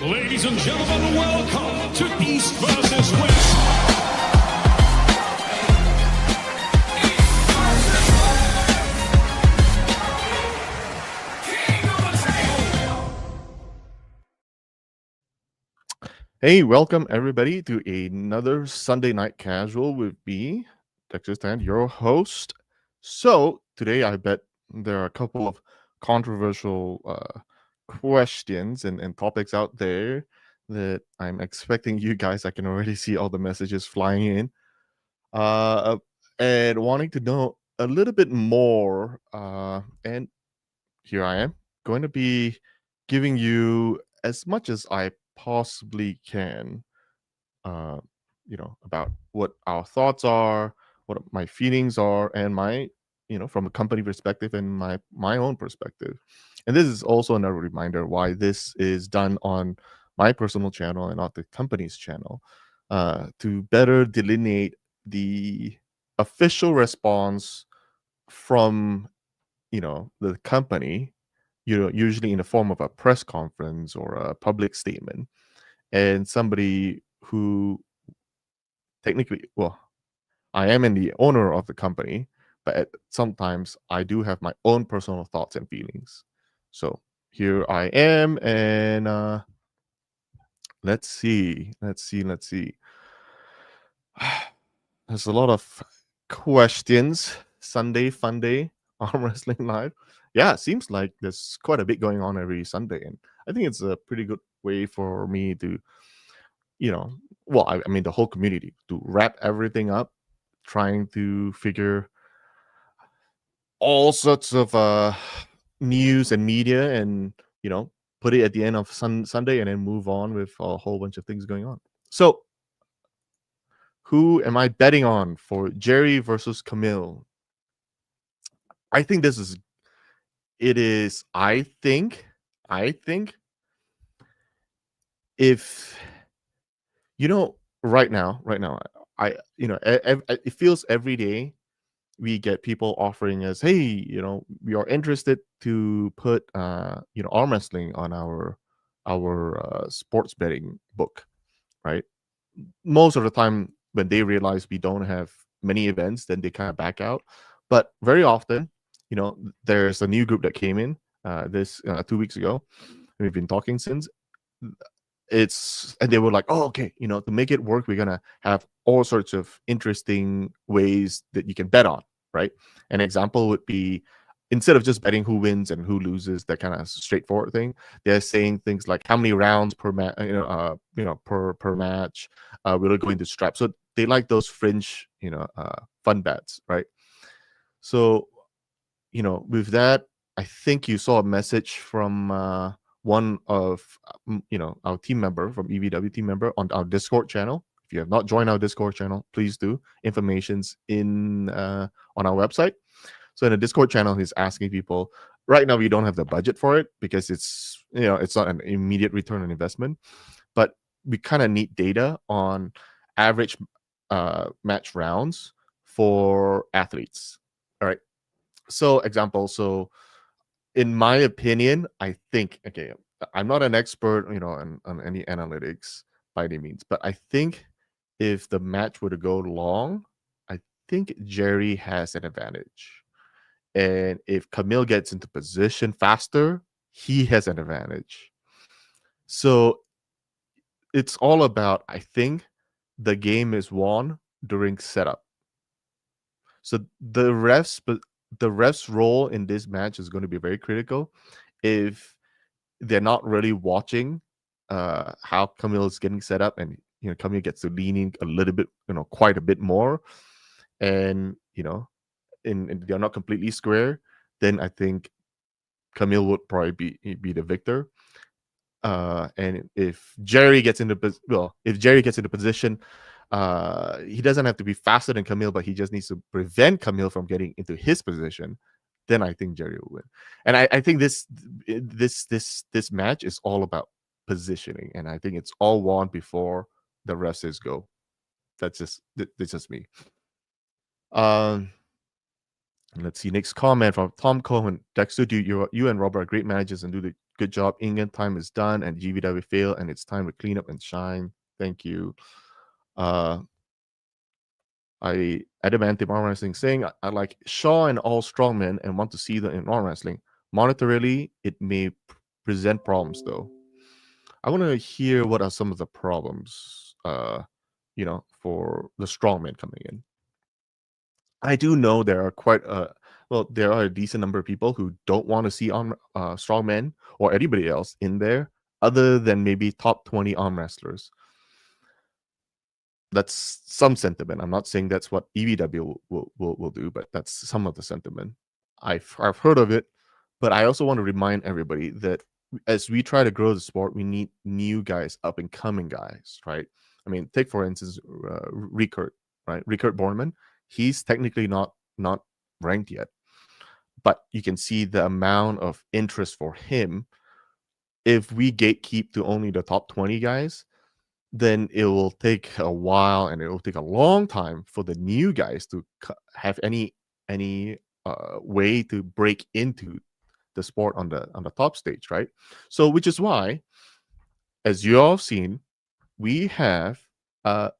Ladies and gentlemen, welcome to East versus West. Hey, welcome everybody to another Sunday Night Casual with me, Texas Tan, your host. So today I bet there are a couple of controversial questions and topics out there that I'm expecting you guys. I can already see all the messages flying in, uh, and wanting to know a little bit more. And here I am, going to be giving you as much as I possibly can, uh, about what our thoughts are, what my feelings are, and my, from a company perspective and my own perspective. And this is also another reminder why this is done on my personal channel and not the company's channel, to better delineate the official response from the company, usually in the form of a press conference or a public statement, and somebody who technically, well, I am in the owner of the company, but sometimes I do have my own personal thoughts and feelings. So here I am, and let's see. There's a lot of questions. Sunday fun day, arm wrestling live. Yeah, it seems like there's quite a bit going on every Sunday, and I think it's a pretty good way for me to, you know, I mean, the whole community to wrap everything up, trying to figure all sorts of news and media, and put it at the end of Sunday, and then move on with a whole bunch of things going on. So, who am I betting on for Jerry versus Camille? I think this is it is I think if right now, it feels every day we get people offering us, hey, we are interested to put arm wrestling on our sports betting book, right? Most of the time when they realize we don't have many events, then they kind of back out. But very often, there's a new group that came in this 2 weeks ago, and we've been talking since. And they were like, oh, okay, to make it work, we're gonna have all sorts of interesting ways that you can bet on, right? An example would be, instead of just betting who wins and who loses, that kind of straightforward thing, they're saying things like how many rounds per match, per match, will it go into strap. So they like those fringe, fun bets, right? So with that, I think you saw a message from one of our team member, from EVW team member, on our Discord channel. If you have not joined our Discord channel, please do. Information's in on our website. So in the Discord channel, he's asking people. Right now, we don't have the budget for it because it's not an immediate return on investment, but we kind of need data on average match rounds for athletes. All right. So in my opinion, I think, okay, I'm not an expert, on any analytics by any means, but I think if the match were to go long, I think Jerry has an advantage. And if Camille gets into position faster, he has an advantage. So it's all about, I think, the game is won during setup. So the ref's role in this match is going to be very critical. If they're not really watching how Camille is getting set up, and Camille gets to lean in a little bit, quite a bit more, and and they're not completely square, then I think Camille would probably be the victor. And if Jerry gets into position, he doesn't have to be faster than Camille, but he just needs to prevent Camille from getting into his position. Then I think Jerry will win. And I think this match is all about positioning, and I think it's all won before the ref says go. That's just me. Um, let's see. Next comment from Tom Cohen. Dexter, you and Robert are great managers and do the Good job. England time is done, and GVW failed, and it's time to clean up and shine. Thank you. Uh, I Adamantium Arm Wrestling saying I like Shaw and all strongmen and want to see them in arm wrestling. Monetarily, it may present problems though. I want to hear what are some of the problems, for the strongmen coming in. I do know there are there are a decent number of people who don't want to see strongmen or anybody else in there other than maybe top 20 arm wrestlers. That's some sentiment. I'm not saying that's what EVW will do, but that's some of the sentiment. I've heard of it, but I also want to remind everybody that as we try to grow the sport, we need new guys, up and coming guys, right? I mean, take for instance, Rickert, right? Rickert Bornemann. He's technically not ranked yet, but you can see the amount of interest for him. If we gatekeep to only the top 20 guys, then it will take a while and it will take a long time for the new guys to have any way to break into the sport on the top stage, right? So, which is why, as you all have seen, we have a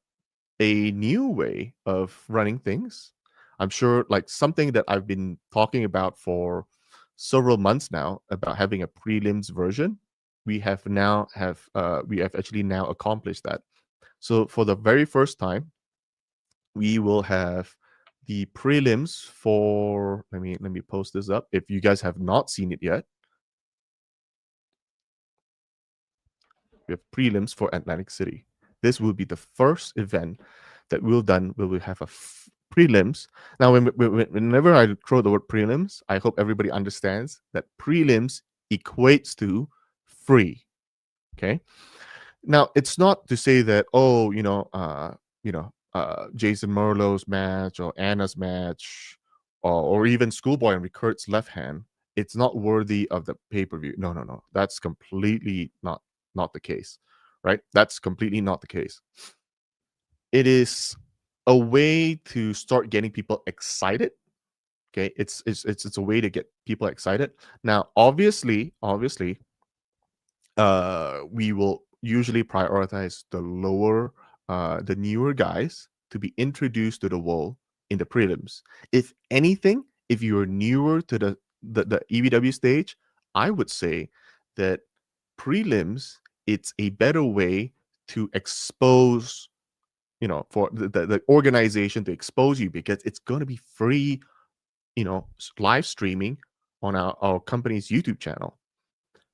new way of running things. I'm sure, like something that I've been talking about for several months now about having a prelims version. We have actually now accomplished that. So for the very first time, we will have the prelims for. Let me post this up. If you guys have not seen it yet, we have prelims for Atlantic City. This will be the first event that we'll done where we have a prelims. Now, whenever I throw the word prelims, I hope everybody understands that prelims equates to free. Okay. Now, it's not to say that Jason Merlot's match or Anna's match or even Schoolboy and Rickert's left hand, it's not worthy of the pay-per-view. No, no, no. That's completely not the case, right? That's completely not the case. It is a way to start getting people excited. Okay, it's a way to get people excited. Now, obviously, we will usually prioritize the newer guys to be introduced to the world in the prelims. If anything, if you're newer to the EVW stage, I would say that prelims, it's a better way to expose, for the organization to expose you, because it's going to be free, live streaming on our company's YouTube channel,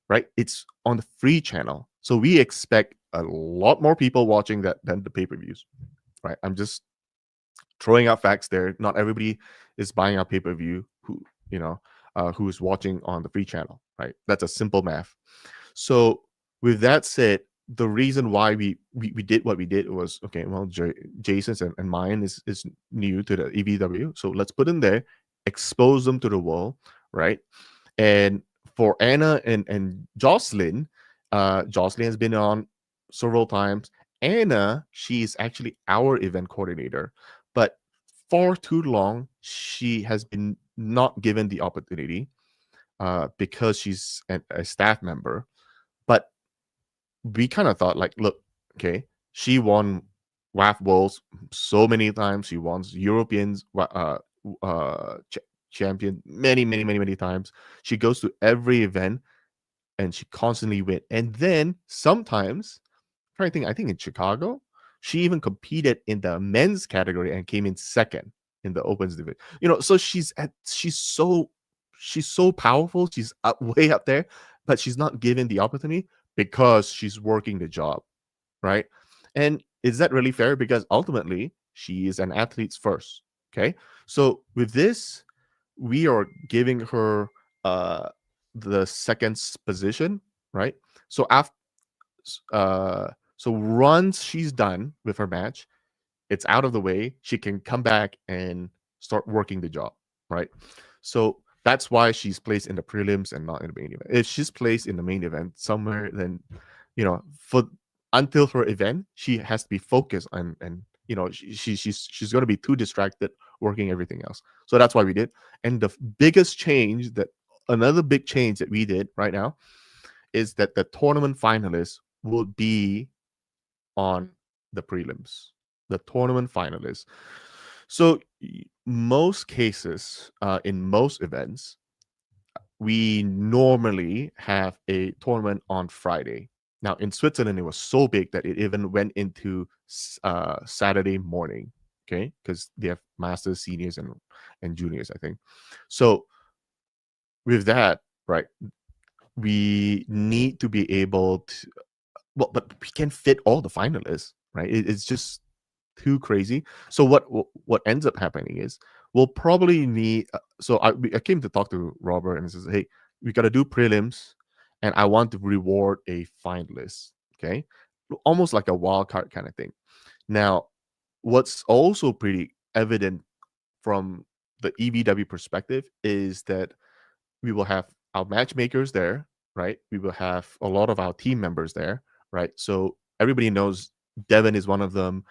right? It's on the free channel. So we expect a lot more people watching that than the pay-per-views, right? I'm just throwing out facts there. Not everybody is buying our pay-per-view who is watching on the free channel, right? That's a simple math. So with that said, the reason why we did what we did was, okay, well, Jason's and mine is new to the EVW. So let's put them there, expose them to the world, right? And for Anna and Jocelyn, Jocelyn has been on several times. Anna, she is actually our event coordinator, but for too long, she has been not given the opportunity because she's a staff member. But we kind of thought, like, look, okay, she won WAF Worlds so many times. She won Europeans champion many times. She goes to every event and she constantly wins. And then sometimes, I think in Chicago, she even competed in the men's category and came in second in the opens division. So she's so powerful. She's way up there, but she's not given the opportunity because she's working the job, right? And is that really fair? Because ultimately, she is an athlete's first. Okay, so with this, we are giving her the second position, right? So after so once she's done with her match, it's out of the way, she can come back and start working the job, right? So that's why she's placed in the prelims and not in the main event. If she's placed in the main event somewhere, then for until her event, she has to be focused on, and she's going to be too distracted working everything else. So that's why we did. And the biggest change, that another big change that we did right now, is that the tournament finalists will be on the prelims. The tournament finalists. So most cases, in most events, we normally have a tournament on Friday. Now in Switzerland, it was so big that it even went into Saturday morning. Okay, because they have masters, seniors, and juniors, I think. So with that, right, we need to be able to. Well, but we can fit all the finalists, right? It's just too crazy. So what ends up happening is we'll probably need. So I came to talk to Robert and says, hey, we got to do prelims, and I want to reward a finalist. Okay, almost like a wild card kind of thing. Now, what's also pretty evident from the EVW perspective is that we will have our matchmakers there, right? We will have a lot of our team members there, right? So everybody knows Devin is one of them.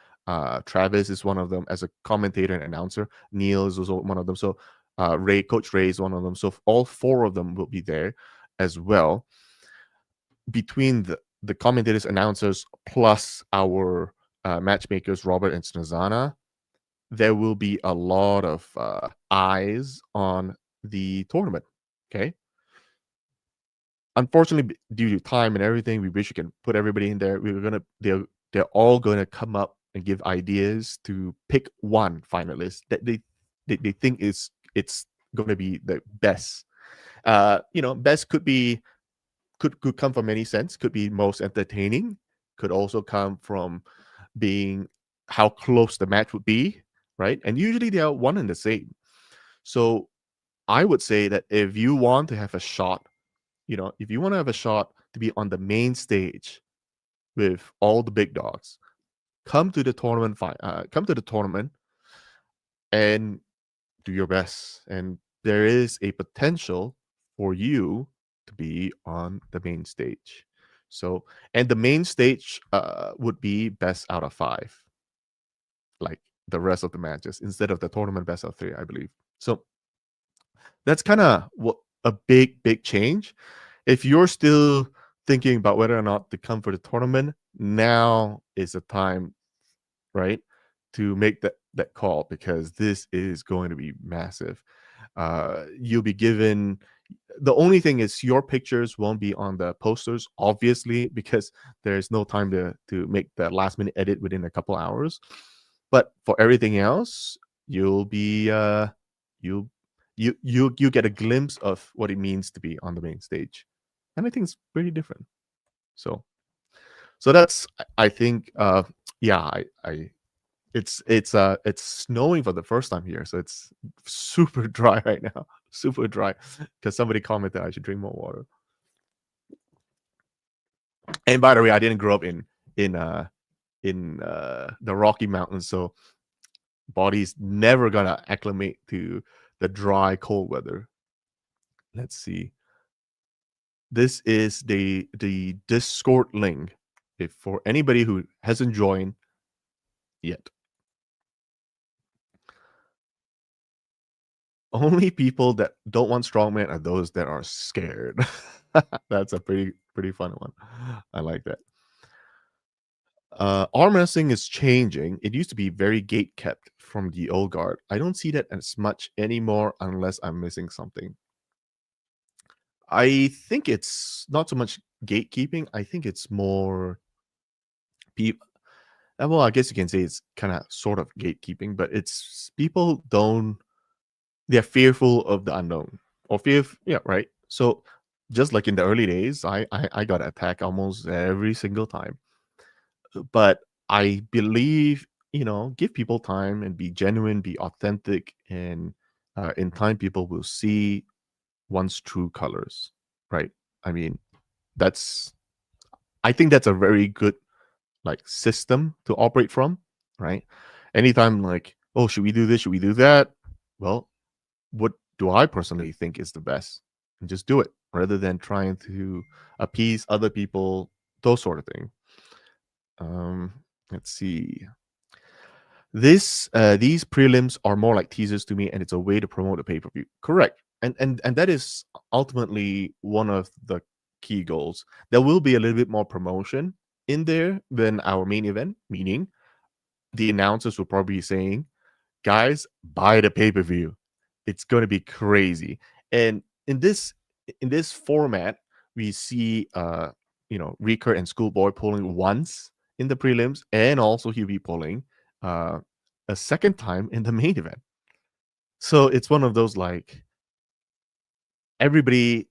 Travis is one of them as a commentator and announcer. Neil is also one of them. So Coach Ray is one of them. So all four of them will be there as well. Between the commentators, announcers, plus our matchmakers, Robert and Snezana, there will be a lot of eyes on the tournament. Okay. Unfortunately, due to time and everything, we wish we can put everybody in there. We were gonna they're all gonna come up and give ideas to pick one finalist that they think is it's gonna be the best. Best could come from any sense, could be most entertaining, could also come from being how close the match would be, right? And usually they are one and the same. So I would say that if you want to have a shot, if you want to have a shot to be on the main stage with all the big dogs, come to the tournament. Come to the tournament and do your best. And there is a potential for you to be on the main stage. So, and the main stage would be best out of 5, like the rest of the matches, instead of the tournament best of 3, I believe. So that's kind of what a big change. If you're still thinking about whether or not to come for the tournament, now is the time, right, to make that call, because this is going to be massive. You'll be given. The only thing is your pictures won't be on the posters, obviously, because there's no time to make the last minute edit within a couple hours. But for everything else, you'll be you you get a glimpse of what it means to be on the main stage, and I think it's pretty different. So that's, I think, yeah, I it's snowing for the first time here, so it's super dry right now, super dry, because somebody commented I should drink more water. And by the way, I didn't grow up in the Rocky Mountains, so body's never gonna acclimate to the dry, cold weather. Let's see. This is the Discord link. If for anybody who hasn't joined yet, only people that don't want strongman are those that are scared. That's a pretty fun one. I like that. Arm wrestling is changing. It used to be very gate kept from the old guard. I don't see that as much anymore unless I'm missing something. I think it's not so much gatekeeping. I think it's more people. Well, I guess you can say it's kind of sort of gatekeeping, but it's people don't. They're fearful of the unknown, or yeah, right. So just like in the early days, I got attacked almost every single time. But I believe, give people time and be genuine, be authentic, and in time, people will see one's true colors, right? I mean, that's I think that's a very good like system to operate from, right? Anytime like, oh, should we do this? Should we do that? Well, what do I personally think is the best? And just do it rather than trying to appease other people, those sort of thing. Let's see. These prelims are more like teasers to me, and it's a way to promote a pay-per-view. Correct. And that is ultimately one of the key goals. There will be a little bit more promotion in there than our main event, meaning the announcers will probably be saying, guys, buy the pay-per-view. It's gonna be crazy. And in this format, we see Riker and Schoolboy pulling once in the prelims, and also he'll be pulling uh a second time in the main event. So it's one of those like everybody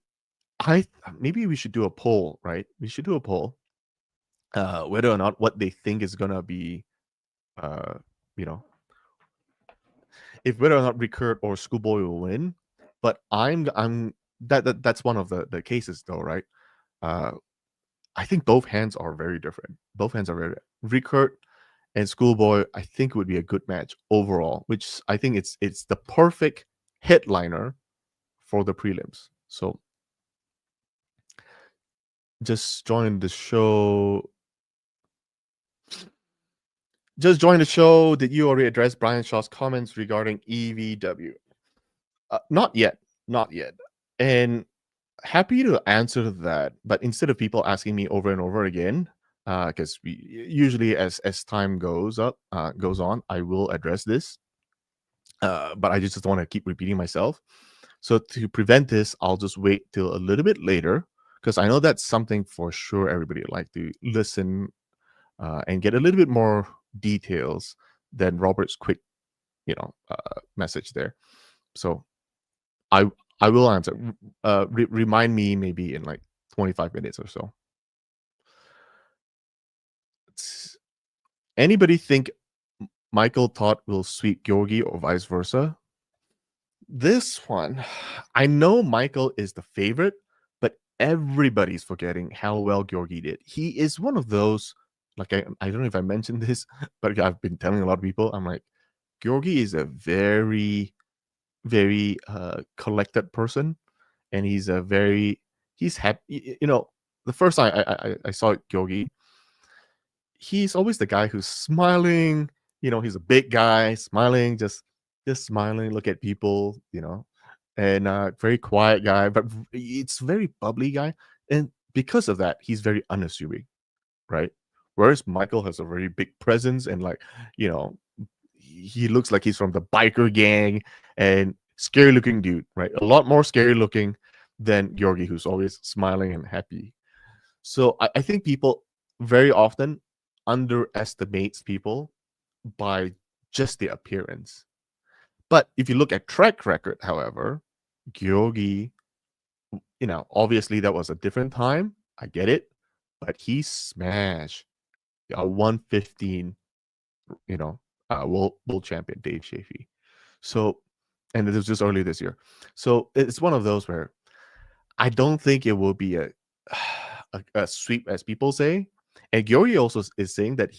I maybe we should do a poll, right? We should do a poll whether or not what they think is gonna be uh you know if whether or not Rickert or Schoolboy will win. But that's one of the cases though, right? Uh, I think both hands are very different. Both hands are very Rickert and Schoolboy. I think would be a good match overall, which I think it's the perfect headliner for the prelims. So just join the show. Just join the show. Did you already address Brian Shaw's comments regarding EVW? Not yet. Not yet. And happy to answer that. But instead of people asking me over and over again, because usually as time goes on, I will address this. But I just don't want to keep repeating myself. So to prevent this, I'll just wait till a little bit later because I know that's something for sure everybody would like to listen and get a little bit more details than Robert's quick, message there. So I I will answer. Remind me maybe in like 25 minutes or so. Anybody think Michael Todd will sweep Georgi or vice versa? This one, I know Michael is the favorite, but everybody's forgetting how well Georgi did. He is one of those, like I don't know if I mentioned this, but I've been telling a lot of people, I'm like, Georgi is a very, very collected person, and he's happy. The first time I saw Georgi, he's always the guy who's smiling. He's a big guy, smiling, just smiling, look at people, and very quiet guy, but it's very bubbly guy. And because of that, he's very unassuming, right? Whereas Michael has a very big presence and you know, he looks like he's from the biker gang and scary looking dude, right? A lot more scary looking than Georgi, who's always smiling and happy. So I think people very often underestimates people by just their appearance. But if you look at track record, however, Georgi, obviously that was a different time. I get it, but he smashed a 115, world champion Dave Chaffee. So, and it was just earlier this year. So it's one of those where I don't think it will be a sweep as people say. And Gyori also is saying that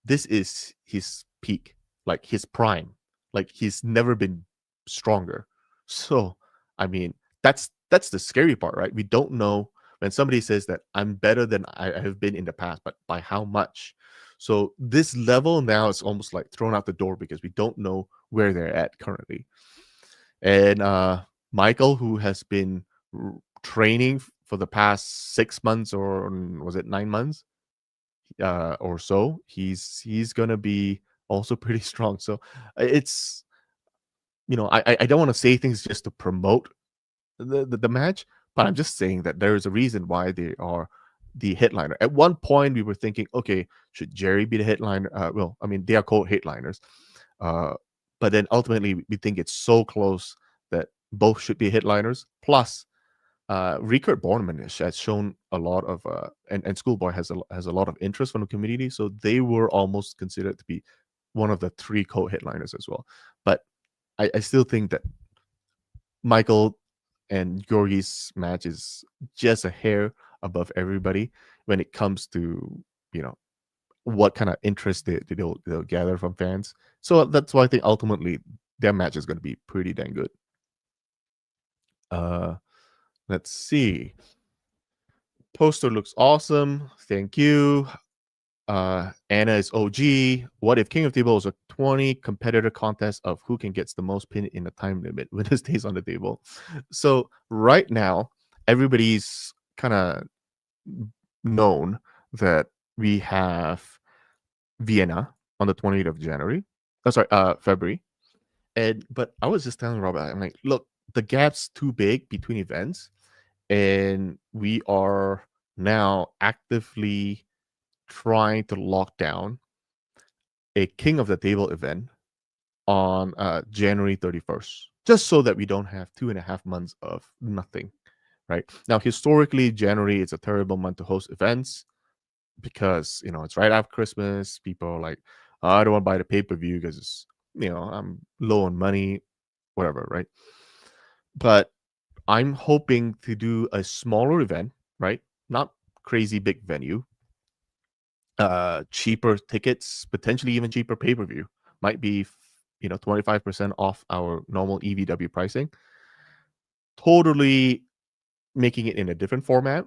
this is his peak, like his prime, like he's never been stronger. So I mean, that's the scary part, right? We don't know when somebody says that I'm better than I have been in the past, but by how much? So this level now is almost like thrown out the door because we don't know where they're at currently. And Michael, who has been training for the past 6 months, or was it 9 months or so, he's gonna be also pretty strong. So it's I don't want to say things just to promote the match, but I'm just saying that there is a reason why they are the headliner. At one point, we were thinking, okay, should Jerry be the headliner? Well, I mean, they are called headliners, uh, but then ultimately we think it's so close that both should be headliners. Plus, Rickard Bornemann has shown a lot of, and Schoolboy has a lot of interest from the community, so they were almost considered to be one of the three co-headliners as well. But I still think that Michael and Georgi's match is just a hair above everybody when it comes to what kind of interest they'll gather from fans. So that's why I think ultimately their match is going to be pretty dang good. Let's see. Poster looks awesome. Thank you. Anna is OG. What if King of Table is a 20 competitor contest of who can gets the most pin in a time limit when it stays on the table? So right now, everybody's kind of known that we have Vienna on the 20th of January. Oh, sorry, February. And but I was just telling Robert, I'm like, look, the gap's too big between events, and we are now actively trying to lock down a King of the Table event on January 31st, just so that we don't have 2.5 months of nothing. Right now, historically, January is a terrible month to host events because it's right after Christmas. People are like, "Oh, I don't want to buy the pay-per-view because I'm low on money, whatever, right?" But I'm hoping to do a smaller event, right? Not crazy big venue, cheaper tickets, potentially even cheaper pay-per-view. Might be 25% off our normal EVW pricing. Totally making it in a different format,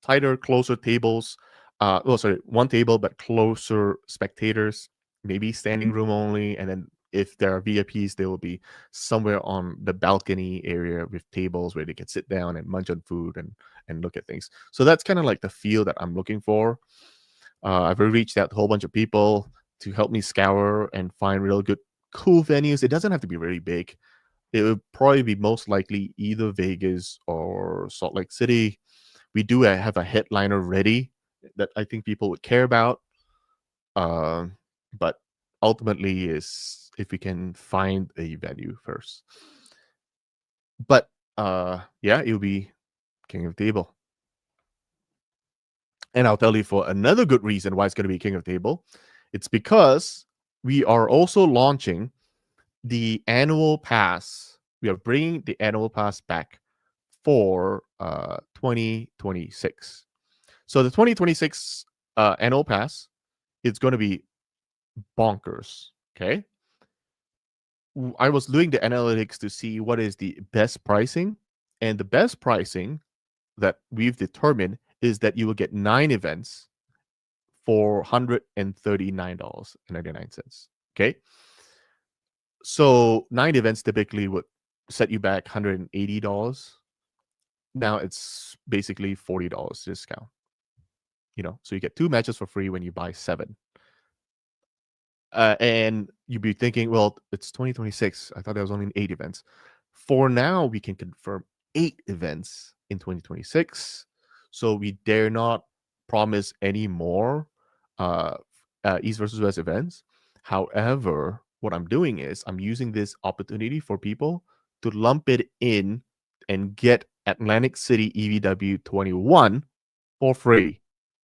tighter, closer tables. Well, sorry, one table but closer spectators. Maybe standing room only, and then if there are VIPs, they will be somewhere on the balcony area with tables where they can sit down and munch on food and look at things. So that's kind of like the feel that I'm looking for. I've reached out to a whole bunch of people to help me scour and find real good, cool venues. It doesn't have to be really big. It would probably be most likely either Vegas or Salt Lake City. We do have a headliner ready that I think people would care about. But ultimately is if we can find a venue first. But yeah, it'll be King of Table. And I'll tell you for another good reason why it's going to be King of Table. It's because we are also launching the annual pass. We are bringing the annual pass back for 2026. So the 2026 annual pass is going to be bonkers. Okay. I was doing the analytics to see what is the best pricing. And the best pricing that we've determined is that you will get 9 events for $139.99. Okay. So 9 events typically would set you back $180. Now it's basically $40 discount. So you get 2 matches for free when you buy 7. And you'd be thinking, well, it's 2026. I thought there was only 8 events. For now, we can confirm 8 events in 2026. So we dare not promise any more East versus West events. However, what I'm doing is I'm using this opportunity for people to lump it in and get Atlantic City EVW 21 for free.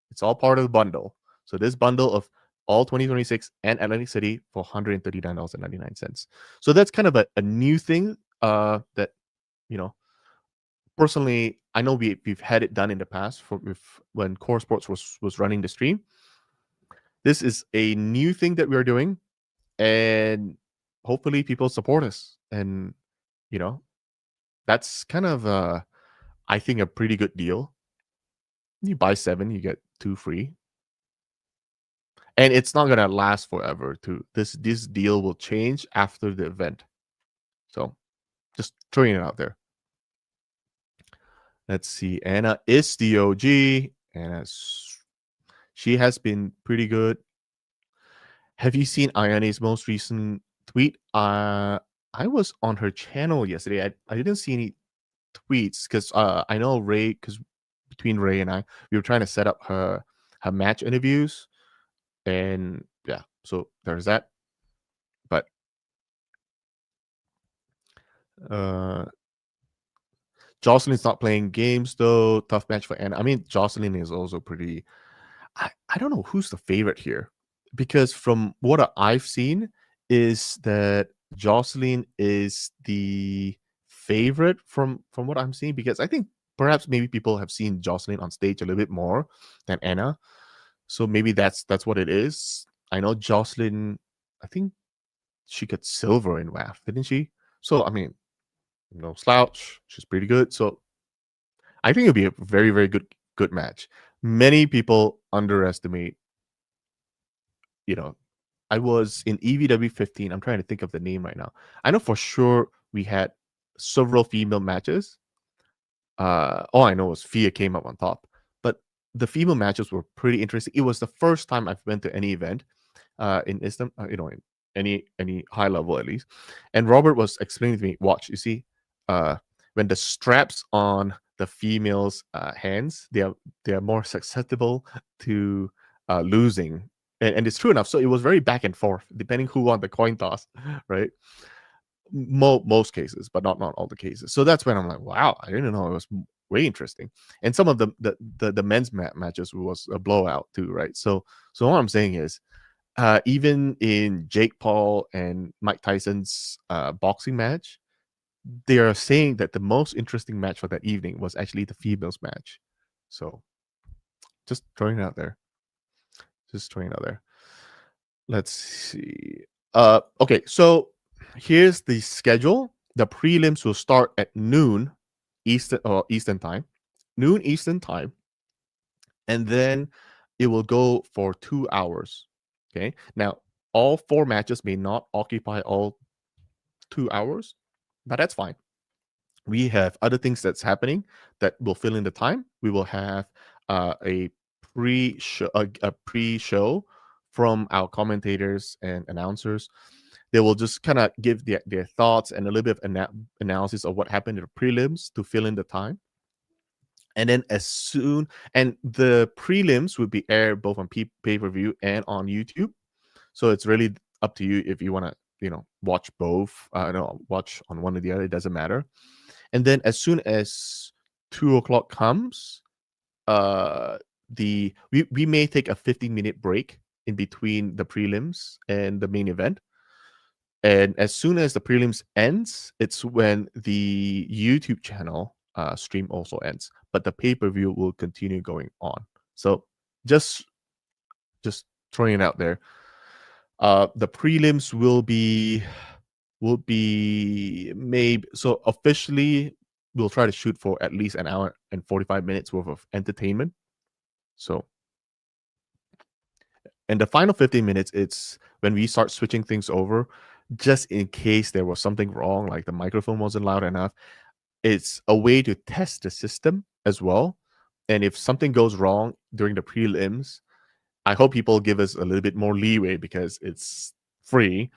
It's all part of the bundle. So this bundle of all 2026 and Atlantic City for $139.99. So that's kind of a new thing that, you know, personally, I know we've had it done in the past when Core Sports was running the stream. This is a new thing that we're doing, and hopefully people support us. And, that's kind of, I think, a pretty good deal. You buy 7, you get 2 free. And it's not gonna last forever. This deal will change after the event. So just throwing it out there. Let's see. Anna is the OG. She has been pretty good. Have you seen Ayane's most recent tweet? I was on her channel yesterday. I didn't see any tweets because I know Ray, because between Ray and I, we were trying to set up her match interviews. And yeah, so there's that. But Jocelyn's not playing games though. Tough match for Anna. I mean, Jocelyn is also pretty. I don't know who's the favorite here, because from what I've seen is that Jocelyn is the favorite from what I'm seeing, because I think perhaps maybe people have seen Jocelyn on stage a little bit more than Anna, so maybe that's what it is. I know Jocelyn. I think she got silver in WAF, didn't she? So I mean, no slouch. She's pretty good. So I think it'll be a very, very good match. Many people underestimate. I was in EVW 15. I'm trying to think of the name right now. I know for sure we had several female matches. All I know was Fia came up on top, but the female matches were pretty interesting. It was the first time I've been to any event in Islam, in any high level at least. And Robert was explaining to me, watch, you see, uh, when the straps on the females' hands, they are more susceptible to losing, and it's true enough. So it was very back and forth, depending who won the coin toss, right? Most cases, but not all the cases. So that's when I'm like, wow, I didn't know it was way interesting. And some of the men's matches was a blowout too, right? So what I'm saying is, even in Jake Paul and Mike Tyson's boxing match, they are saying that the most interesting match for that evening was actually the females match. So just throwing it out there. Just throwing it out there. Let's see. Okay, so here's the schedule. The prelims will start at noon Eastern time. Noon Eastern time. And then it will go for 2 hours. Okay. Now, all four matches may not occupy all 2 hours, but that's fine. We have other things that's happening that will fill in the time. We will have a pre-show from our commentators and announcers. They will just kind of give their thoughts and a little bit of analysis of what happened in the prelims to fill in the time. And then the prelims would be aired both on pay-per-view and on YouTube. So it's really up to you if you want to, watch both. Watch on one or the other. It doesn't matter. And then as soon as 2 o'clock comes, we may take a 15-minute break in between the prelims and the main event. And as soon as the prelims ends, it's when the YouTube channel stream also ends, but the pay-per-view will continue going on. So just throwing it out there. The prelims will be maybe, so officially we'll try to shoot for at least an hour and 45 minutes worth of entertainment. So, and the final 15 minutes, it's when we start switching things over, just in case there was something wrong, like the microphone wasn't loud enough. It's a way to test the system as well. And if something goes wrong during the prelims, I hope people give us a little bit more leeway because it's free.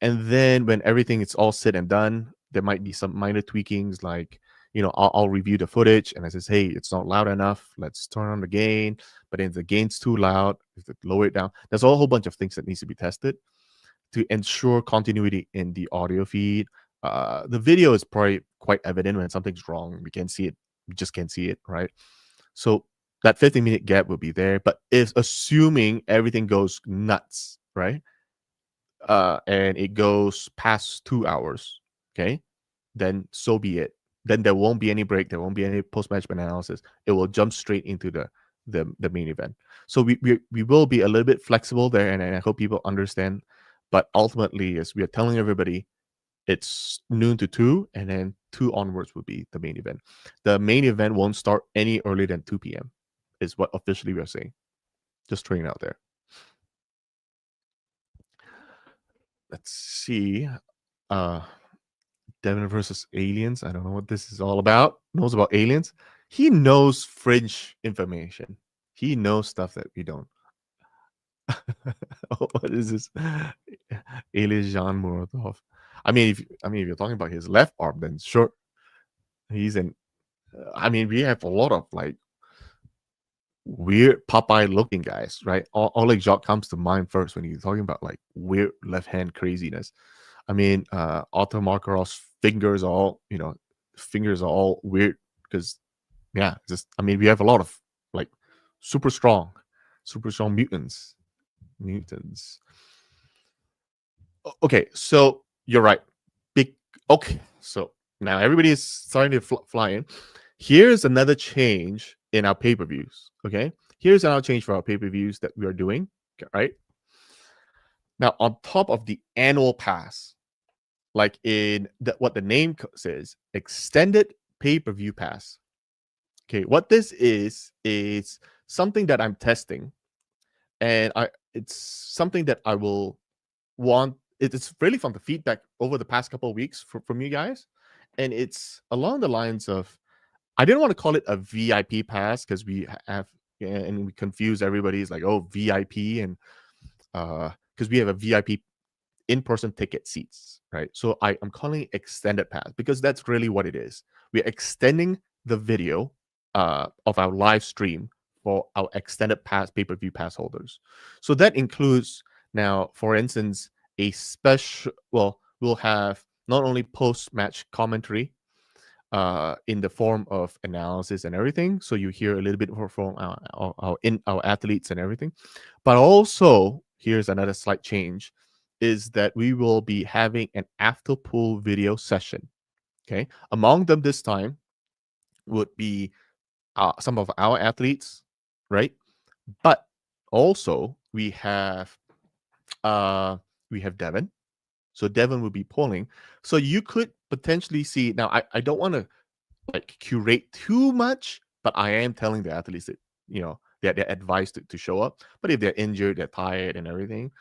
And then when everything is all said and done, there might be some minor tweakings, like, I'll review the footage and I says, hey, it's not loud enough. Let's turn on the gain. But then the gain's too loud. We have to lower it down. There's a whole bunch of things that needs to be tested to ensure continuity in the audio feed. The video is probably quite evident when something's wrong. We can see it. We just can't see it, right? So that 15-minute gap will be there. But if assuming everything goes nuts, right? And it goes past 2 hours, okay, then so be it. Then there won't be any break. There won't be any post-match analysis. It will jump straight into the main event. So we will be a little bit flexible there, and I hope people understand. But ultimately, as we are telling everybody, it's noon to 2, and then 2 onwards will be the main event. The main event won't start any earlier than 2 p.m. is what officially we are saying. Just throwing it out there. Let's see. Devin versus aliens. I don't know what this is all about. Knows about aliens. He knows fringe information. He knows stuff that we don't. What is this? Alias Jean Muratov. If you're talking about his left arm, then sure, he's in. We have a lot of like weird Popeye looking guys, right? Oleg Jacques comes to mind first when you're talking about like weird left hand craziness. Otto Markarov's fingers are all weird because, yeah, we have a lot of like super strong mutants. Okay, so you're right. Big. Okay, so now everybody is starting to fly in. Here's another change in our pay-per-views. Okay, here's another change for our pay-per-views that we are doing. Okay, right now, on top of the annual pass, like in what the name says, extended pay-per-view pass. Okay, what this is something that I'm testing, and it's something that I will want. It's really from the feedback over the past couple of weeks from you guys, and it's along the lines of I didn't want to call it a VIP pass because we have and we confuse everybody. It's like, oh, VIP, and because we have a VIP in-person ticket seats, right? So I'm calling it extended pass because that's really what it is. We're extending the video of our live stream for our extended pass pay-per-view pass holders. So that includes now, for instance, a special. Well, we'll have not only post-match commentary in the form of analysis and everything. So you hear a little bit more from our athletes and everything. But also, here's another slight change is that we will be having an after pool video session. Okay. Among them this time would be some of our athletes, right? But also uh we have Devin. So Devin will be polling. So you could potentially see now I don't want to like curate too much, but I am telling the athletes that they're advised to show up. But if they're injured, they're tired and everything,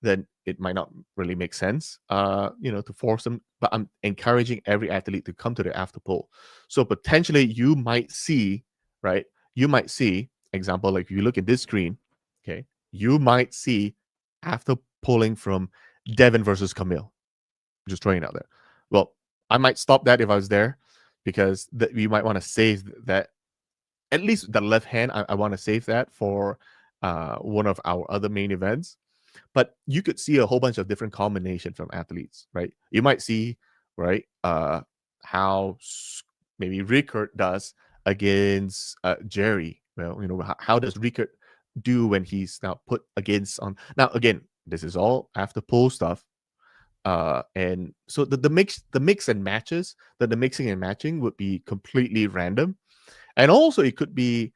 then it might not really make sense, to force them. But I'm encouraging every athlete to come to the after poll. So potentially you might see, right? You might see, example, like if you look at this screen, okay, you might see after polling from Devin versus Camille. Just throwing it out there. Well, I might stop that if I was there because we might want to save that. At least the left hand, I want to save that for one of our other main events. But you could see a whole bunch of different combinations from athletes, right? You might see, right, how maybe Rickard does against Jerry. Well, how does Rickard do when he's now put against on? Now, again, this is all after pool stuff. And so the mix and matches, the mixing and matching would be completely random. And also it could be,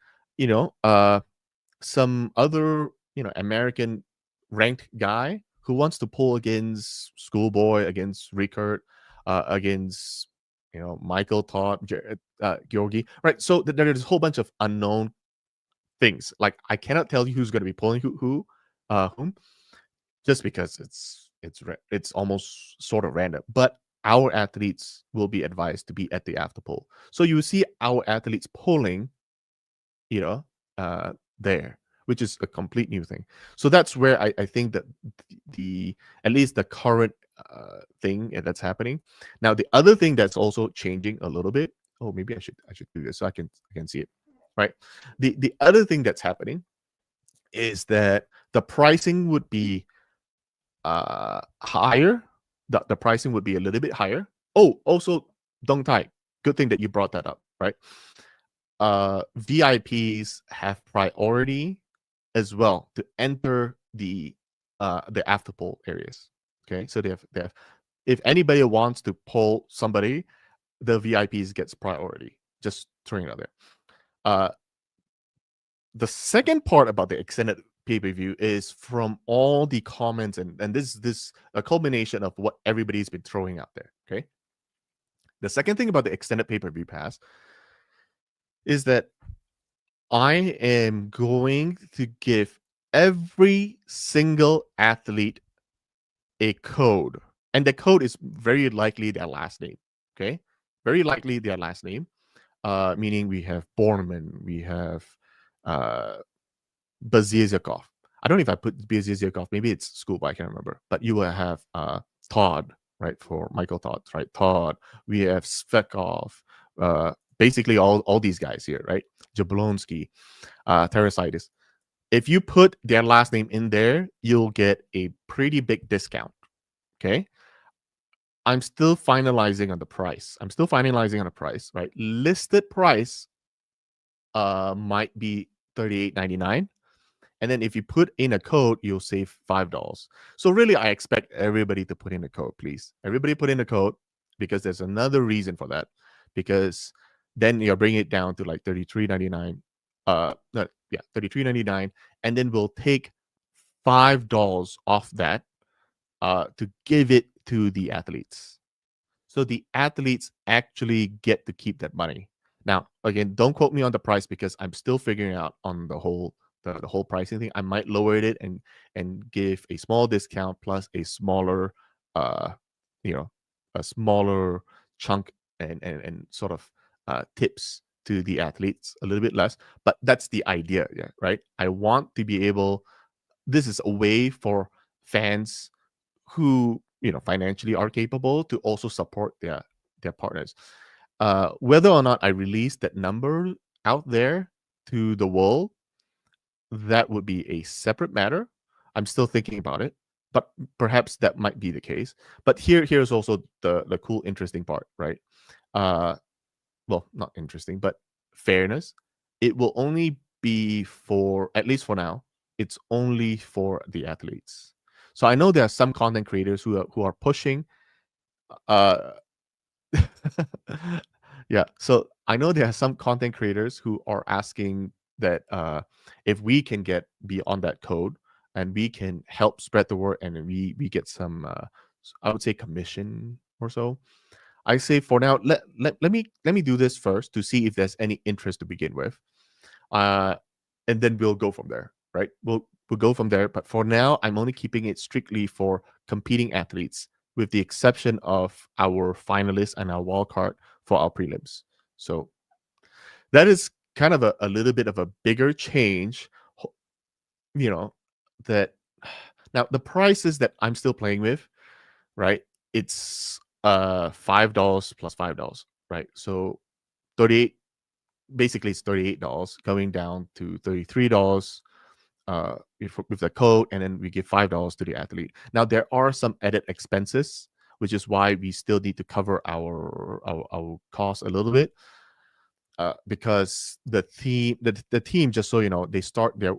some other, American ranked guy who wants to pull against Schoolboy, against Rickard, against, Michael Todd, Georgi, right? So there's a whole bunch of unknown things. Like I cannot tell you who's going to be pulling whom, just because it's almost sort of random. But our athletes will be advised to be at the after poll. So you see our athletes polling, you know, there, which is a complete new thing. So that's where I think that the at least the current thing that's happening. Now the other thing that's also changing a little bit. Oh, maybe I should do this so I can see it. Right. The other thing that's happening is that the pricing would be higher. The pricing would be a little bit higher. Oh, also Dong Tai. Good thing that you brought that up, right? VIPs have priority as well to enter the after poll areas. Okay, so they have if anybody wants to poll somebody, the VIPs gets priority. Just throwing it out there. The second part about the extended pay-per-view is from all the comments and this a culmination of what everybody's been throwing out there. Okay. The second thing about the extended pay-per-view pass is that I am going to give every single athlete a code. And the code is very likely their last name. Okay. Very likely their last name. Meaning we have Borneman, we have uh Bazizyakov. I don't know if I put Bazizyakov, maybe it's Schoolboy, I can't remember. But you will have Todd, right, for Michael Todd, right? Todd. We have Svekov, basically all these guys here, right? Jablonski, Terasitis. If you put their last name in there, you'll get a pretty big discount. Okay. I'm still finalizing on the price. Right? Listed price might be $38.99. And then if you put in a code, you'll save $5. So really, I expect everybody to put in a code, please. Everybody put in a code because there's another reason for that. Because then you're bringing it down to like $33.99. No, yeah, $33.99, and then we'll take $5 off that to give it to the athletes. So the athletes actually get to keep that money. Now, again, don't quote me on the price because I'm still figuring out on the whole pricing thing. I might lower it and give a small discount plus a smaller uh you know a smaller chunk and sort of tips to the athletes, a little bit less, but that's the idea, yeah, right? I want to be able, this is a way for fans who, financially are capable to also support their partners. Whether or not I release that number out there to the world, that would be a separate matter. I'm still thinking about it, but perhaps that might be the case. But here's also the cool, interesting part, right? Uh, well, not interesting, but fairness. It will only be for, at least for now, it's only for the athletes. So I know there are some content creators who are pushing. Uh, yeah. So I know there are some content creators who are asking that if we can get be on that code and we can help spread the word and we get some I would say commission or so. I say for now, let me do this first to see if there's any interest to begin with, uh, and then we'll go from there. Right? We'll go from there. But for now, I'm only keeping it strictly for competing athletes, with the exception of our finalists and our wild card for our prelims. So that is kind of a little bit of a bigger change. You know that now the prices that I'm still playing with, right? It's $5 plus $5, right? So 38, basically it's $38 going down to $33 with the code, and then we give $5 to the athlete. Now there are some added expenses, which is why we still need to cover our costs a little bit. Because the team, just so you know, they start their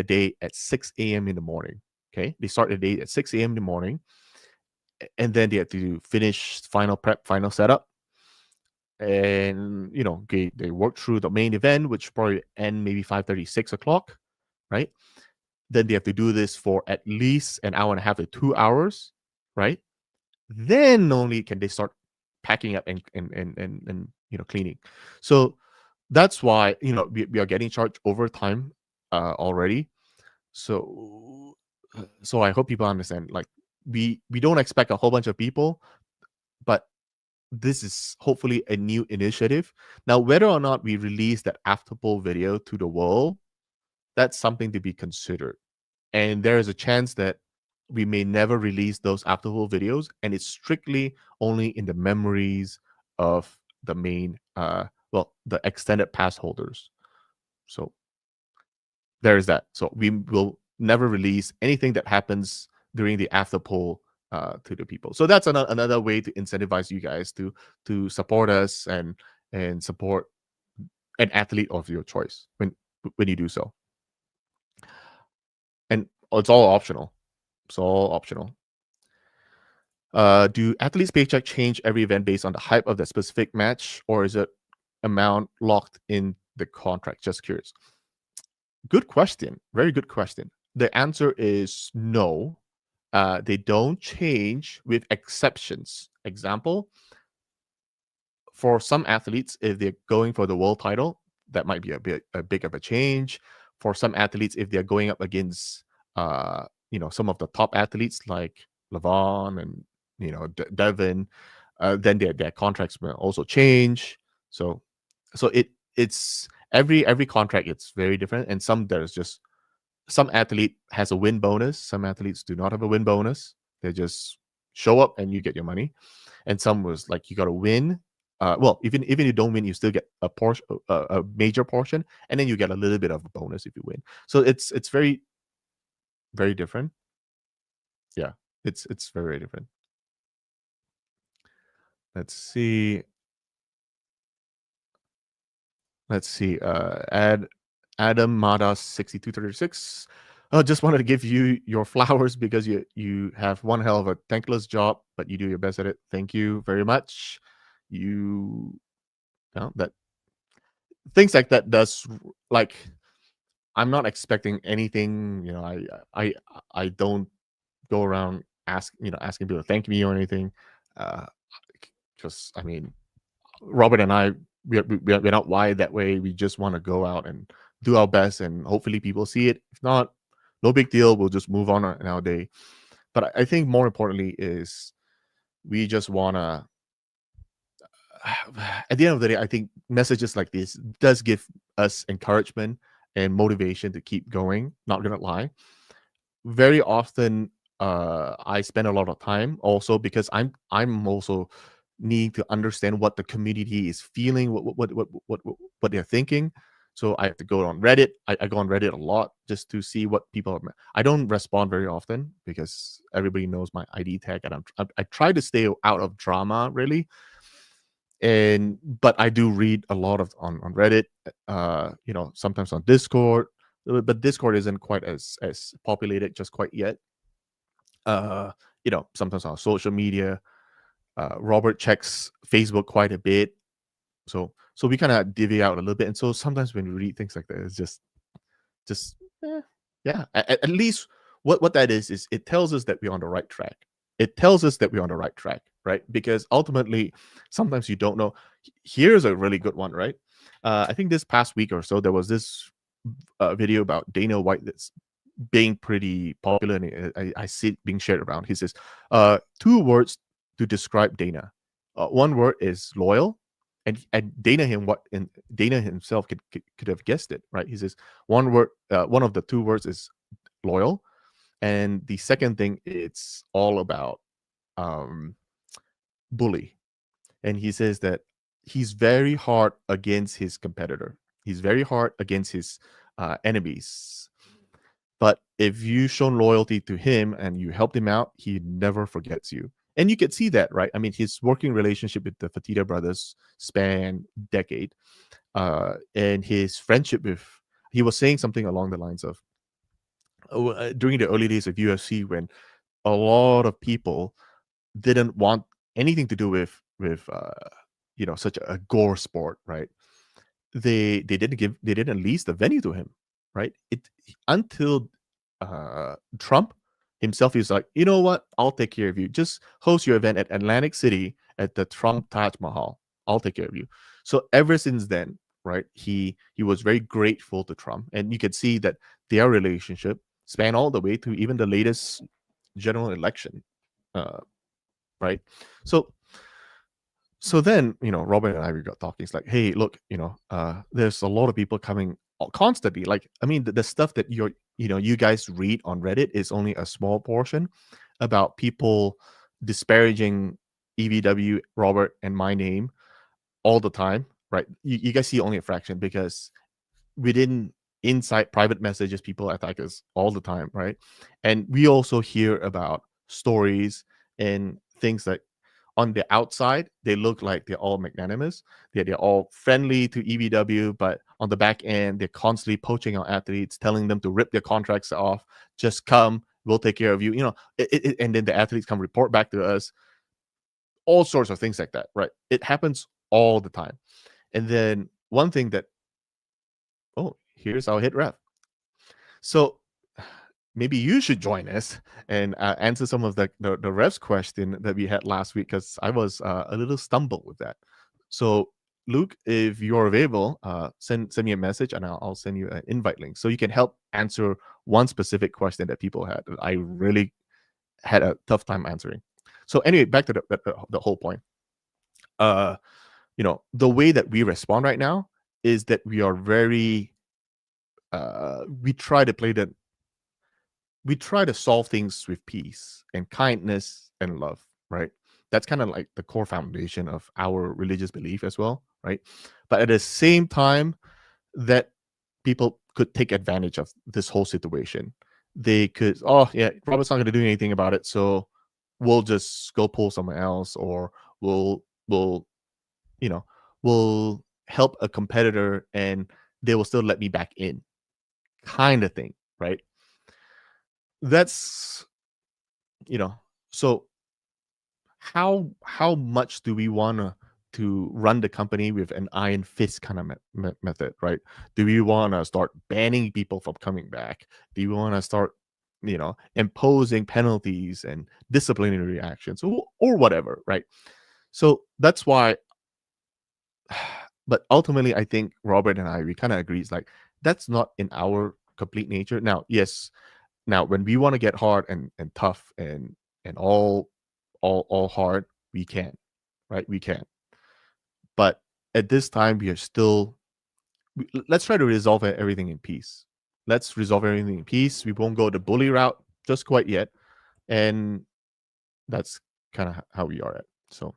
day at 6 a.m. in the morning. Okay, they start the day at 6 a.m. in the morning, and then they have to finish final prep, final setup, and they work through the main event, which probably end maybe 5:30, 6 o'clock, right? Then they have to do this for at least an hour and a half to 2 hours, right? Then only can they start packing up and cleaning. So that's why we are getting charged overtime already. So I hope people understand. Like we don't expect a whole bunch of people, but this is hopefully a new initiative. Now, whether or not we release that after poll video to the world, that's something to be considered. And there is a chance that we may never release those after poll videos, and it's strictly only in the memories of the main, the extended pass holders. So there is that. So we will never release anything that happens during the after poll to the people. So that's another way to incentivize you guys to support us and support an athlete of your choice when you do so. And it's all optional. It's all optional. Do athletes' paycheck change every event based on the hype of the specific match, or is it amount locked in the contract? Just curious. Good question. Very good question. The answer is no. They don't change, with exceptions. Example, for some athletes, if they're going for the world title, that might be a big of a change. For some athletes, if they're going up against some of the top athletes like Levon and Devin, then their contracts will also change. So it's every contract, it's very different, and some athlete has a win bonus, some athletes do not have a win bonus. They just show up and you get your money. And some was like you got to win. Well, even you don't win, you still get a portion, a major portion, and then you get a little bit of a bonus if you win. So it's very, very different. Yeah, it's very, very different. Let's see. Adam Mada 6236. I just wanted to give you your flowers because you have one hell of a thankless job, but you do your best at it. Thank you very much. You know that things like that does, like, I'm not expecting anything. I don't go around asking people to thank me or anything. Uh, just I mean, Robert and I, we're not wired that way. We just want to go out and do our best, and hopefully people see it. If not, no big deal. We'll just move on in our day. But I think more importantly is we just want to at the end of the day, I think messages like this does give us encouragement and motivation to keep going. Not gonna lie, very often I spend a lot of time also because I'm also needing to understand what the community is feeling, what they're thinking. So I have to go on Reddit. I go on Reddit a lot just to see what people are. I don't respond very often because everybody knows my ID tag, and I try to stay out of drama really. And but I do read a lot of on Reddit, sometimes on Discord, but Discord isn't quite as populated just quite yet. Sometimes on social media. Robert checks Facebook quite a bit, so we kind of divvy out a little bit. And so sometimes when we read things like that, it's just yeah. At least what that is it tells us that we're on the right track. It tells us that we're on the right track, right? Because ultimately, sometimes you don't know. Here's a really good one, right? I think this past week or so, there was this video about Dana White that's being pretty popular, and I see it being shared around. He says, two words to describe Dana. One word is loyal, and Dana himself could have guessed it, right? He says one of the two words is loyal, and the second thing it's all about um, bully. And he says that he's very hard against his competitor. He's very hard against his enemies. But if you shown loyalty to him and you helped him out, he never forgets you. And you could see that, right? I mean, his working relationship with the Fatita brothers span decade, and his friendship with. He was saying something along the lines of, during the early days of UFC, when a lot of people didn't want anything to do with such a gore sport, right? They didn't lease the venue to him, right? It until Trump himself is like, you know what? I'll take care of you. Just host your event at Atlantic City at the Trump Taj Mahal. I'll take care of you. So ever since then, right, he was very grateful to Trump, and you could see that their relationship span all the way to even the latest general election, uh, right? So then, Robert and I, we got talking. It's like, hey, look, there's a lot of people coming constantly. Like, I mean, the stuff that you guys read on Reddit is only a small portion about people disparaging EVW, Robert, and my name all the time, right? You guys see only a fraction because within inside private messages, people attack us all the time, right? And we also hear about stories and things like on the outside, they look like they're all magnanimous. They're all friendly to EVW, but on the back end, they're constantly poaching our athletes, telling them to rip their contracts off. Just come, we'll take care of you. And then the athletes come report back to us. All sorts of things like that, right? It happens all the time. And then one thing that, oh, here's our hit ref. So maybe you should join us and answer some of the refs question that we had last week, because I was a little stumbled with that. So Luke, if you're available, send me a message and I'll send you an invite link so you can help answer one specific question that people had that I really had a tough time answering. So anyway, back to the whole point. The way that we respond right now is that we are very we try to play the we try to solve things with peace and kindness and love, right? That's kind of like the core foundation of our religious belief as well, right? But at the same time, that people could take advantage of this whole situation. They could, oh yeah, Robert's not going to do anything about it, so we'll just go pull someone else, or we'll you know we'll help a competitor and they will still let me back in, kind of thing, right? That's you know so how much do we want to run the company with an iron fist kind of method, right? Do we want to start banning people from coming back? Do you want to start imposing penalties and disciplinary actions, or whatever, right? So that's why, but ultimately I think Robert and I, we kind of agree, it's like that's not in our complete nature. Now, yes, now when we want to get hard and tough and all hard, we can, right? We can. But at this time, we are still. Let's try to resolve everything in peace. Let's resolve everything in peace. We won't go the bully route just quite yet, and that's kind of how we are at. So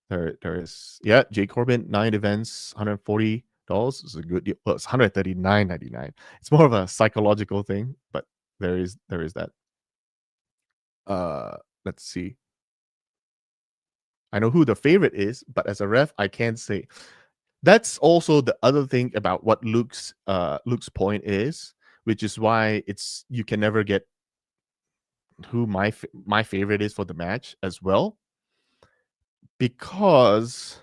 there is Jay Corbin 9 events, $140 is a good deal. Well, it's $139.99. It's more of a psychological thing, but there is that. Let's see. I know who the favorite is, but as a ref, I can't say. That's also the other thing about what Luke's point is, which is why it's you can never get who my favorite is for the match as well, because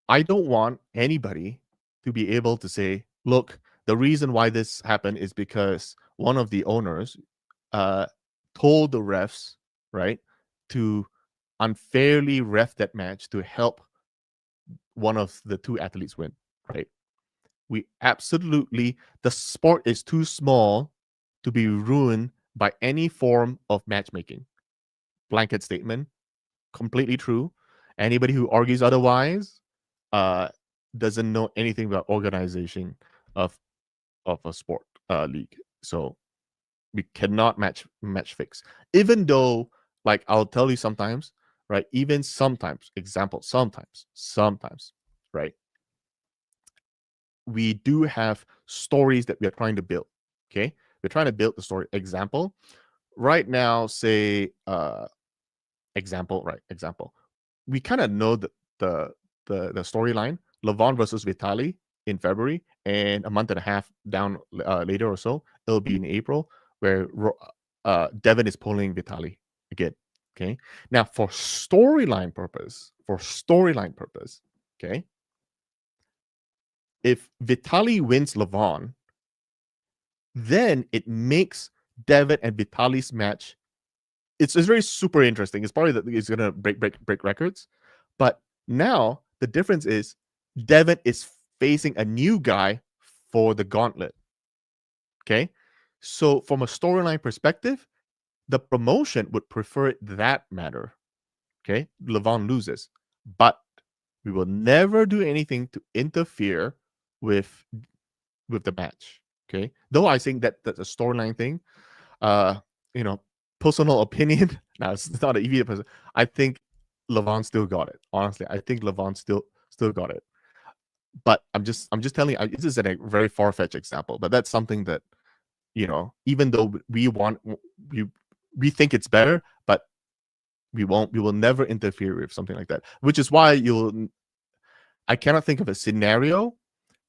I don't want anybody to be able to say, look, the reason why this happened is because one of the owners uh, told the refs, right, to unfairly ref that match to help one of the two athletes win, right? We absolutely, the sport is too small to be ruined by any form of matchmaking. Blanket statement, completely true. Anybody who argues otherwise uh, doesn't know anything about organization of a sport league. So we cannot match fix. Even though, like I'll tell you sometimes, right? Even sometimes, example, sometimes, right? We do have stories that we are trying to build. Okay, we're trying to build the story. Example, right now, say example, we kind of know the storyline. Levon versus Vitali in February, and a month and a half down later or so, it'll be in April, where Devin is pulling Vitali again. Okay, now for storyline purpose, okay, if Vitali wins Levon, then it makes Devin and Vitali's match. It's very super interesting. It's probably that it's gonna break records, but now the difference is Devin is facing a new guy for the gauntlet. Okay, so from a storyline perspective, the promotion would prefer it that matter. Okay, Levon loses, but we will never do anything to interfere with the match. Okay, though I think that that's a storyline thing. Uh, you know, personal opinion. Now it's not an immediate person. I think Levon still got it. Honestly, I think Levon still got it. But I'm just telling you, this is a very far fetched example, but that's something that even though we we think it's better, but we will never interfere with something like that. Which is why I cannot think of a scenario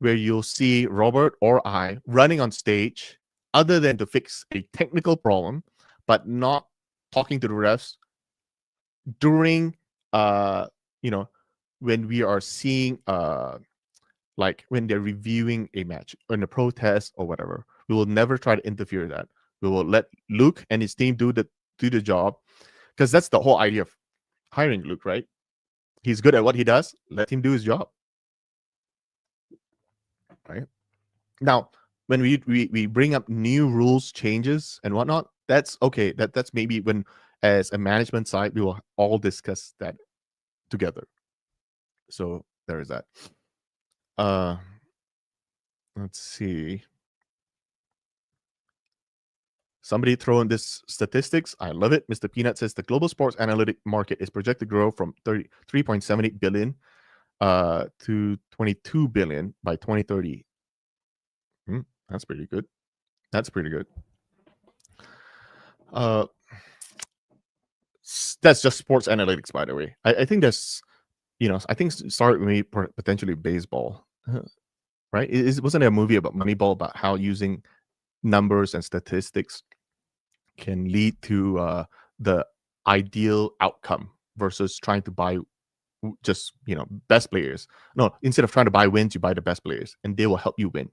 where you'll see Robert or I running on stage other than to fix a technical problem, but not talking to the refs during you know when we are seeing like when they're reviewing a match or in a protest or whatever. We will never try to interfere with that. We will let Luke and his team do the job, because that's the whole idea of hiring Luke, right? He's good at what he does. Let him do his job, right? Now, when we bring up new rules changes and whatnot, that's okay. That's maybe when, as a management side, we will all discuss that together. So there is that. Uh, let's see. Somebody throw in this statistics. I love it. Mr. Peanut says the global sports analytic market is projected to grow from 3.78 billion to 22 billion by 2030. That's pretty good. That's pretty good. Uh, that's just sports analytics, by the way. I think that's I think start with me potentially baseball, right? Wasn't there a movie about Moneyball about how using numbers and statistics can lead to the ideal outcome versus trying to buy just best players. No, instead of trying to buy wins, you buy the best players, and they will help you win.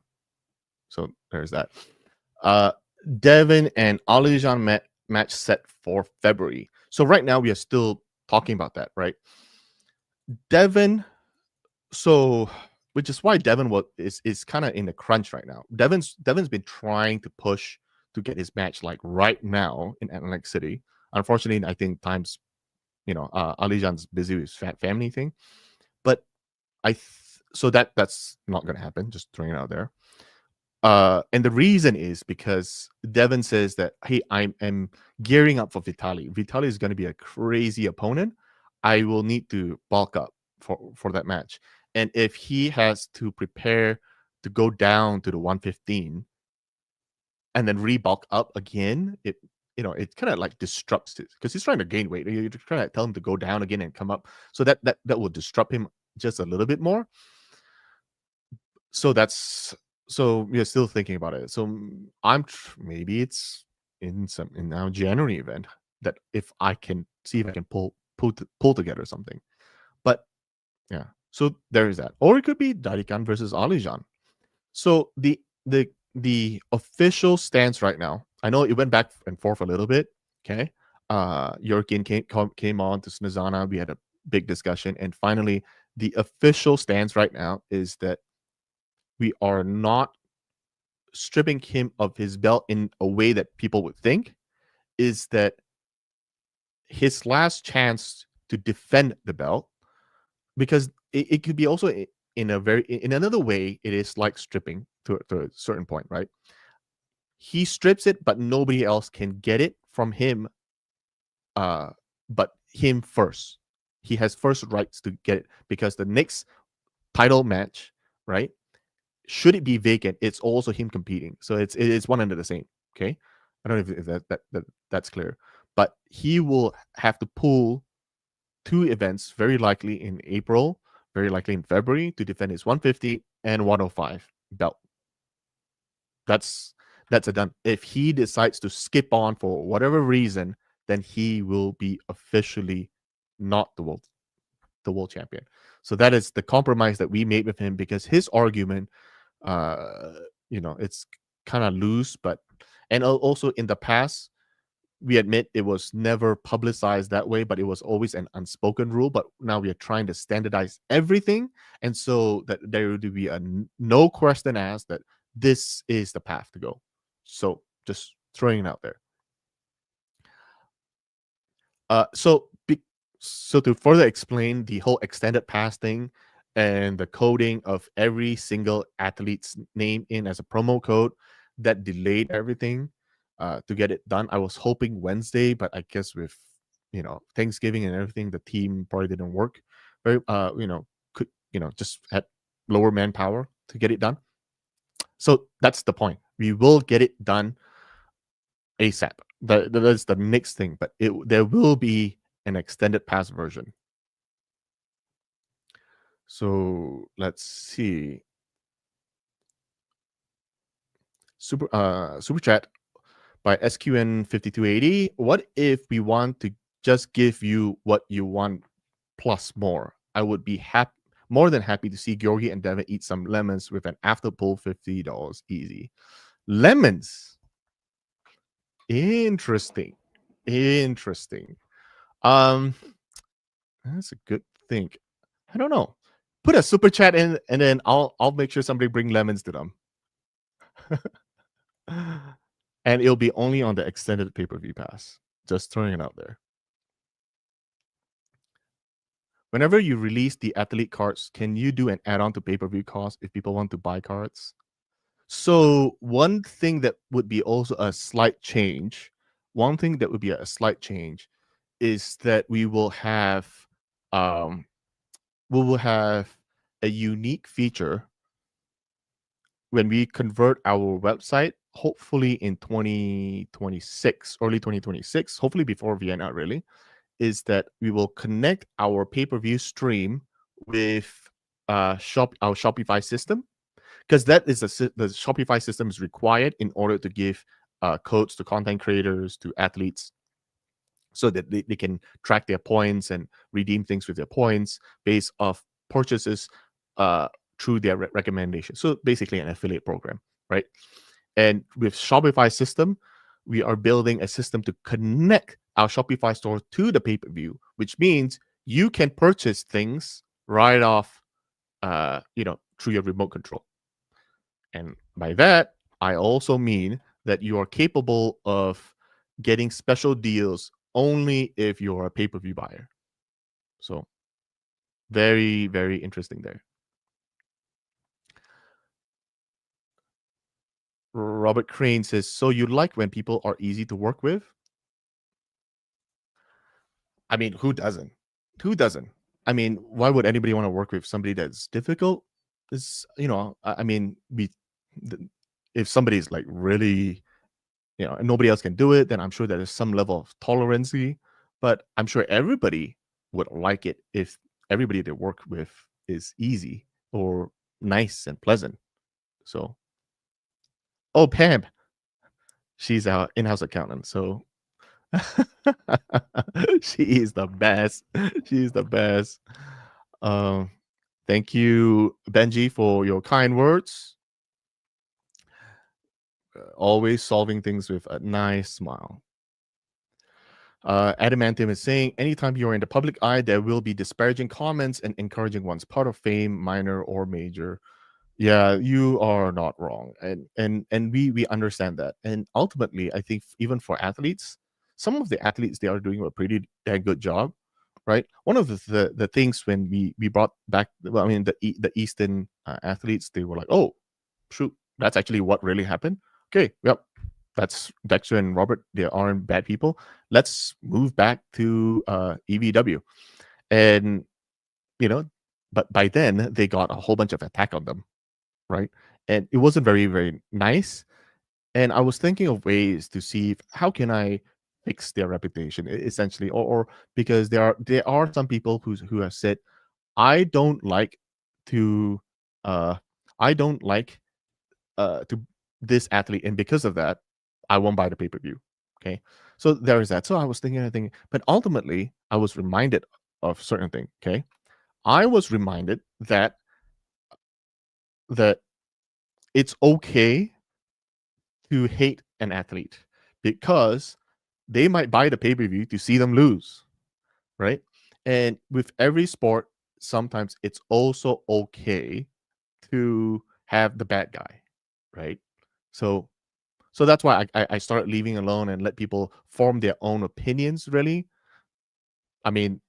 So there's that. Devin and Alijan match set for February. So right now we are still talking about that, right? Devin, so which is why Devin is kind of in the crunch right now. Devin's been trying to push to get his match like right now in Atlantic City. Unfortunately, I think times Alijan's busy with family thing. But so that's not gonna happen. Just throwing it out there. And the reason is because Devin says that, hey, I'm gearing up for Vitali. Vitali is going to be a crazy opponent. I will need to bulk up for that match. And if he has to prepare to go down to the 115 and then rebulk up again, it kind of like disrupts it because he's trying to gain weight. You're trying to tell him to go down again and come up. So that will disrupt him just a little bit more. So we're still thinking about it. So maybe it's in our January event that if I can see if I can pull together something. But yeah, so there is that. Or it could be Darikan versus Alijan. So the official stance right now, I know it went back and forth a little bit. Okay. Jurgen came on to Snezana. We had a big discussion. And finally, the official stance right now is that we are not stripping him of his belt in a way that people would think, is that his last chance to defend the belt, because it could be also in another way, it is like stripping to a certain point, right? He strips it, but nobody else can get it from him, but him first. He has first rights to get it because the next title match, right? Should it be vacant, it's also him competing. So it's one and the same. Okay. I don't know if that's clear. But he will have to pull 2 events, very likely in April, very likely in February, to defend his 150 and 105 belt. That's a done. If he decides to skip on for whatever reason, then he will be officially not the world champion. So that is the compromise that we made with him, because his argument, it's kind of loose, and also in the past, we admit it was never publicized that way, but it was always an unspoken rule. But now we are trying to standardize everything, and so that there would be a no question asked that this is the path to go. So just throwing it out there. So to further explain the whole extended pass thing and the coding of every single athlete's name in as a promo code, that delayed everything to get it done. I was hoping Wednesday, but I guess with Thanksgiving and everything, the team probably didn't work. Very could just had lower manpower to get it done. So that's the point. We will get it done ASAP. That's the next thing, but there will be an extended pass version. So let's see. Super chat by SQN5280. What if we want to just give you what you want plus more? I would be more than happy to see Georgi and Devin eat some lemons with an after pull $50 easy. Lemons. Interesting. That's a good thing. I don't know. Put a super chat in, and then I'll make sure somebody bring lemons to them. And it'll be only on the extended pay-per-view pass. Just throwing it out there. Whenever you release the athlete cards, can you do an add-on to pay-per-view cost if people want to buy cards? So one thing that would be also a slight change, is that we will have a unique feature when we convert our website, hopefully in 2026, early 2026, hopefully before Vienna, really, is that we will connect our pay-per-view stream with our Shopify system, because that is the Shopify system is required in order to give codes to content creators, to athletes, so that they can track their points and redeem things with their points based off purchases through their recommendation. So basically an affiliate program, right? And with Shopify system, we are building a system to connect our Shopify store to the pay-per-view, which means you can purchase things right off, through your remote control. And by that, I also mean that you are capable of getting special deals only if you're a pay-per-view buyer. So very, very interesting there. Robert Crane says, so you like when people are easy to work with? I mean, who doesn't? Who doesn't? I mean, why would anybody want to work with somebody that's difficult? Is I mean, if somebody's like really, and nobody else can do it, then I'm sure there's some level of tolerancy. But I'm sure everybody would like it if everybody they work with is easy or nice and pleasant. So, oh, Pam, she's our in-house accountant. So she is the best. She's the best. Um, Thank you, Benji, for your kind words. Always solving things with a nice smile. Adamantium is saying, anytime you're in the public eye, there will be disparaging comments and encouraging one's part of fame, minor or major. Yeah, you are not wrong, and we understand that. And ultimately, I think even for athletes, some of the athletes they are doing a pretty dang good job, right? One of the things when we brought back, well, I mean the Eastern athletes, they were like, oh, shoot, that's actually what really happened. Okay, yep, that's Dexter and Robert. They aren't bad people. Let's move back to EVW, and you know, but by then they got a whole bunch of attack on them, right? And it wasn't very, very nice. And I was thinking of ways to see how can I fix their reputation, essentially, or because there are some people who have said, I don't like to uh I don't like to this athlete, and because of that, I won't buy the pay-per-view. Okay. So there is that. So I was thinking, but ultimately I was reminded of certain thing. Okay. I was reminded that it's okay to hate an athlete because they might buy the pay per view to see them lose, right? And with every sport, sometimes it's also okay to have the bad guy, right? So, so that's why I started leaving alone and let people form their own opinions. Really, I mean,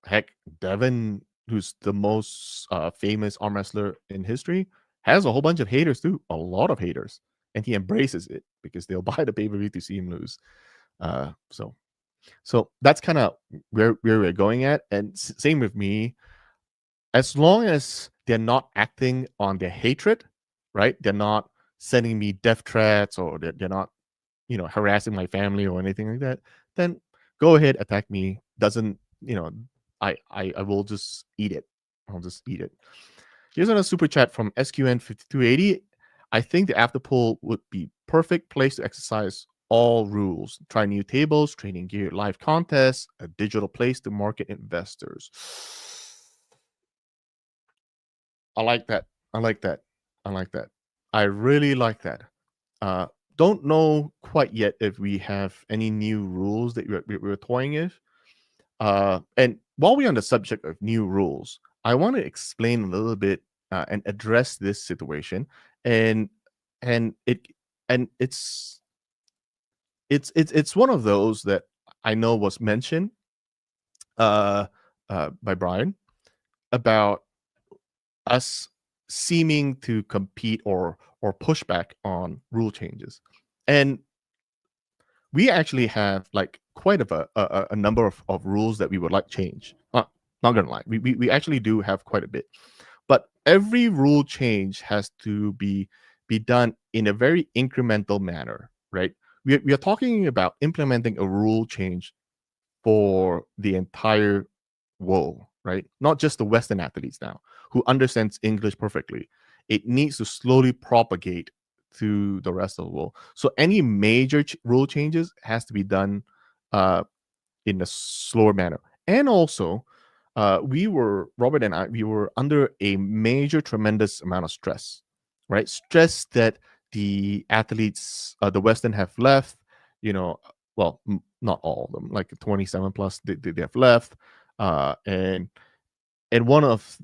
heck, Devin, who's the most famous arm wrestler in history, has a whole bunch of haters too, a lot of haters, and he embraces it because they'll buy the pay per view to see him lose. So that's kind of where we're going at, and same with me. As long as they're not acting on their hatred, right? They're not sending me death threats, or they're not, harassing my family or anything like that. Then go ahead, attack me. Doesn't I will just eat it. I'll just eat it. Here's another super chat from SQN5280. I think the after pool would be perfect place to exercise all rules. Try new tables, training gear, live contests, a digital place to market investors. I like that. I like that. I like that. I really like that. Uh, don't know quite yet if we have any new rules that we're toying with. And while we're on the subject of new rules, I want to explain a little bit and address this situation. And and it and it's one of those that I know was mentioned uh, by Brian about us seeming to compete or push back on rule changes. And we actually have like quite of a number of rules that we would like change. Not gonna lie, we actually do have quite a bit, but every rule change has to be done in a very incremental manner, right? We are talking about implementing a rule change for the entire world, right? Not just the Western athletes now who understands English perfectly. It needs to slowly propagate to the rest of the world. So any major rule changes has to be done uh, in a slower manner. And also, Robert and I, we were under a major, tremendous amount of stress, right? Stress that the athletes, the Western have left, well, not all of them, like 27 plus, they have left. And one of,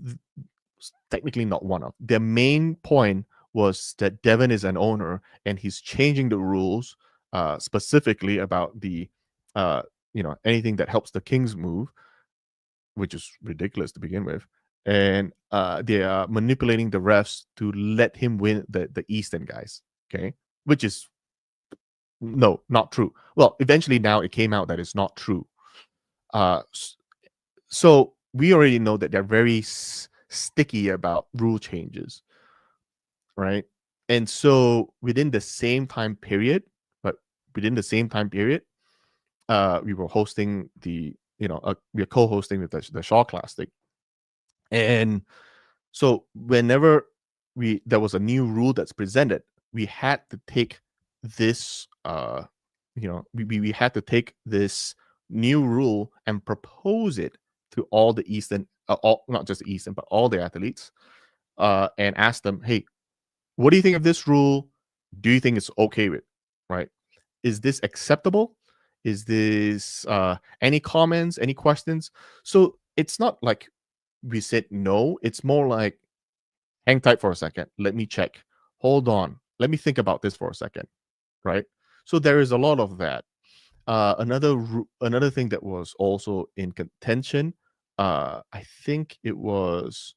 technically not one of, their main point was that Devin is an owner and he's changing the rules specifically about the, anything that helps the Kings move, which is ridiculous to begin with. And they are manipulating the refs to let him win the Eastern guys. Okay, which is no, not true. Well, eventually now it came out that it's not true. Uh, so we already know that they're very sticky about rule changes, right? And so within the same time period, but within the same time period, we were hosting we are co-hosting with the Shaw Classic, and so whenever we there was a new rule that's presented, we had to take this we had to take this new rule and propose it to all the Eastern, all not just the Eastern, but all the athletes, and ask them, hey, what do you think of this rule? Do you think it's okay with, right? Is this acceptable? Is this any comments, any questions? So it's not like we said no. It's more like, hang tight for a second. Let me check. Hold on. Let me think about this for a second, right? So there is a lot of that. Another thing that was also in contention, I think it was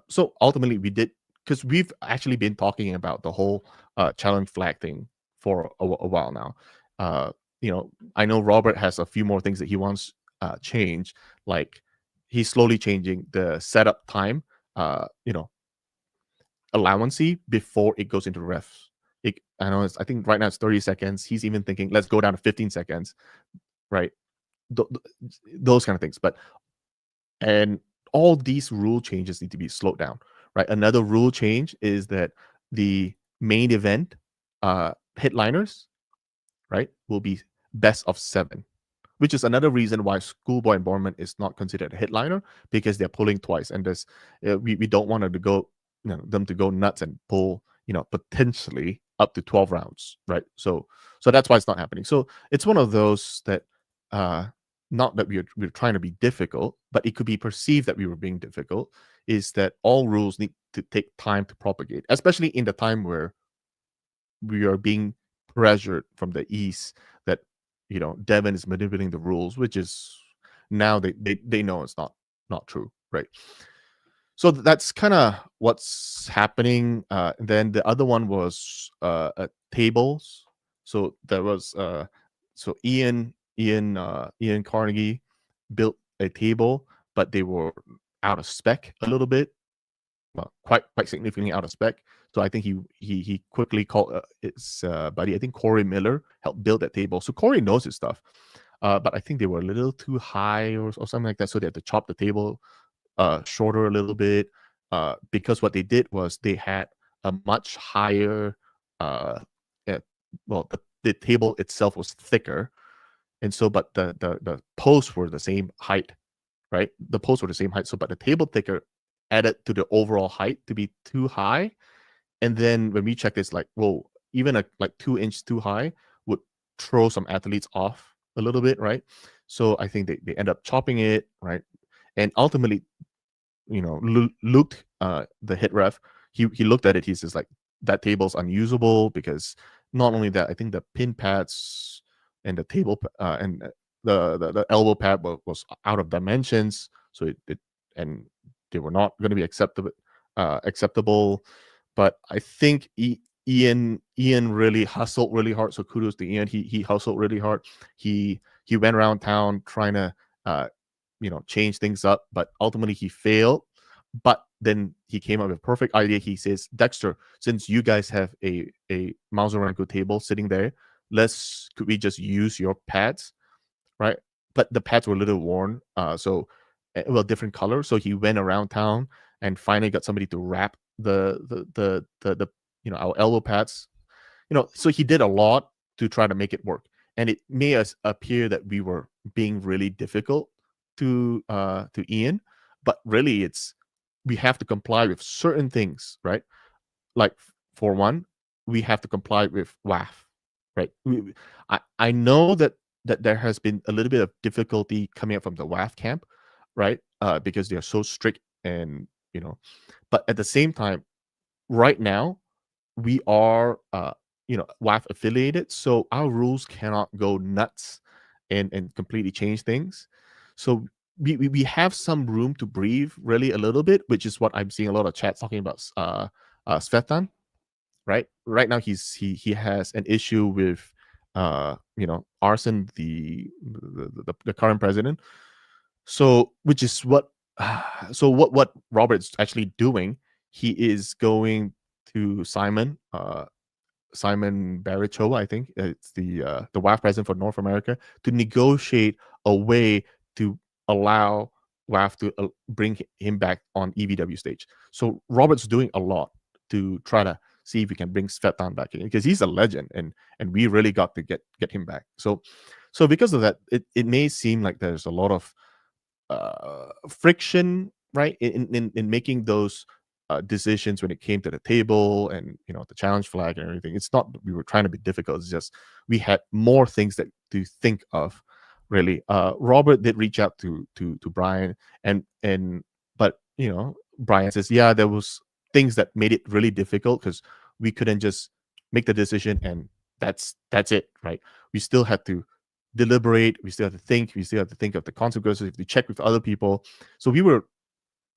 so ultimately we did, because we've actually been talking about the whole challenge flag thing for a while now. Uh, I know Robert has a few more things that he wants change, like he's slowly changing the setup time, allowancy before it goes into refs. I know I think right now it's 30 seconds. He's even thinking, let's go down to 15 seconds, right? Th- those kind of things. But and all these rule changes need to be slowed down, right? Another rule change is that the main event headliners, right, will be best of 7, which is another reason why Schoolboy and Borman is not considered a headliner, because they're pulling twice, and there's we don't want them to go, them to go nuts and pull, potentially up to 12 rounds, right? So that's why it's not happening. So it's one of those that uh not that we're trying to be difficult, but it could be perceived that we were being difficult, is that all rules need to take time to propagate, especially in the time where we are being pressured from the east that Devin is manipulating the rules, which is now they know it's not true, right? So that's kind of what's happening. Then the other one was tables. So there was so Ian Carnegie built a table, but they were out of spec a little bit, well, quite significantly out of spec. So I think he quickly called his buddy, I think Corey Miller, helped build that table. So Corey knows his stuff, but I think they were a little too high or something like that. So they had to chop the table shorter a little bit, because what they did was they had a much higher, uh, eh, well, the table itself was thicker, and so but the posts were the same height, right? The posts were the same height, so but the table thicker added to the overall height to be too high. And then when we checked this, like, whoa, even a like 2 inch too high would throw some athletes off a little bit, right? So I think they end up chopping it, right? And ultimately, Luke, the hit ref, he looked at it. He's just like, that table's unusable, because not only that, I think the pin pads and the table and the elbow pad was out of dimensions, so it and they were not going to be acceptable. But I think Ian really hustled really hard. So kudos to Ian. He hustled really hard. He went around town trying to uh, change things up, but ultimately he failed. But then he came up with a perfect idea. He says, Dexter, since you guys have a Mazurango table sitting there, could we just use your pads, right? But the pads were a little worn, so well, different color. So he went around town and finally got somebody to wrap the our elbow pads. So he did a lot to try to make it work, and it made us appear that we were being really difficult to Ian, but really we have to comply with certain things, right? Like, for one, we have to comply with WAF, right? I know that there has been a little bit of difficulty coming up from the WAF camp, right? Because they are so strict, and but at the same time, right now we are WAF affiliated, so our rules cannot go nuts and completely change things. So we have some room to breathe, really a little bit, which is what I'm seeing a lot of chat talking about. Svetan, right? Right now he has an issue with Arsen, the current president. So which is what so what Robert's actually doing, he is going to Simon Baricho, I think it's the WAF president for North America, to negotiate a way to allow WAF to bring him back on EVW stage. So Robert's doing a lot to try to see if we can bring Svetan back in, because he's a legend, and we really got to get him back. So because of that, it may seem like there's a lot of friction, right, in making those decisions when it came to the table, and the challenge flag and everything. It's not that we were trying to be difficult, it's just we had more things that to think of, really. Robert did reach out to Brian, and but Brian says, yeah, there was things that made it really difficult, because we couldn't just make the decision and that's it, right? We still had to deliberate, we still have to think, we still have to think of the consequences, we have to check with other people. So we were,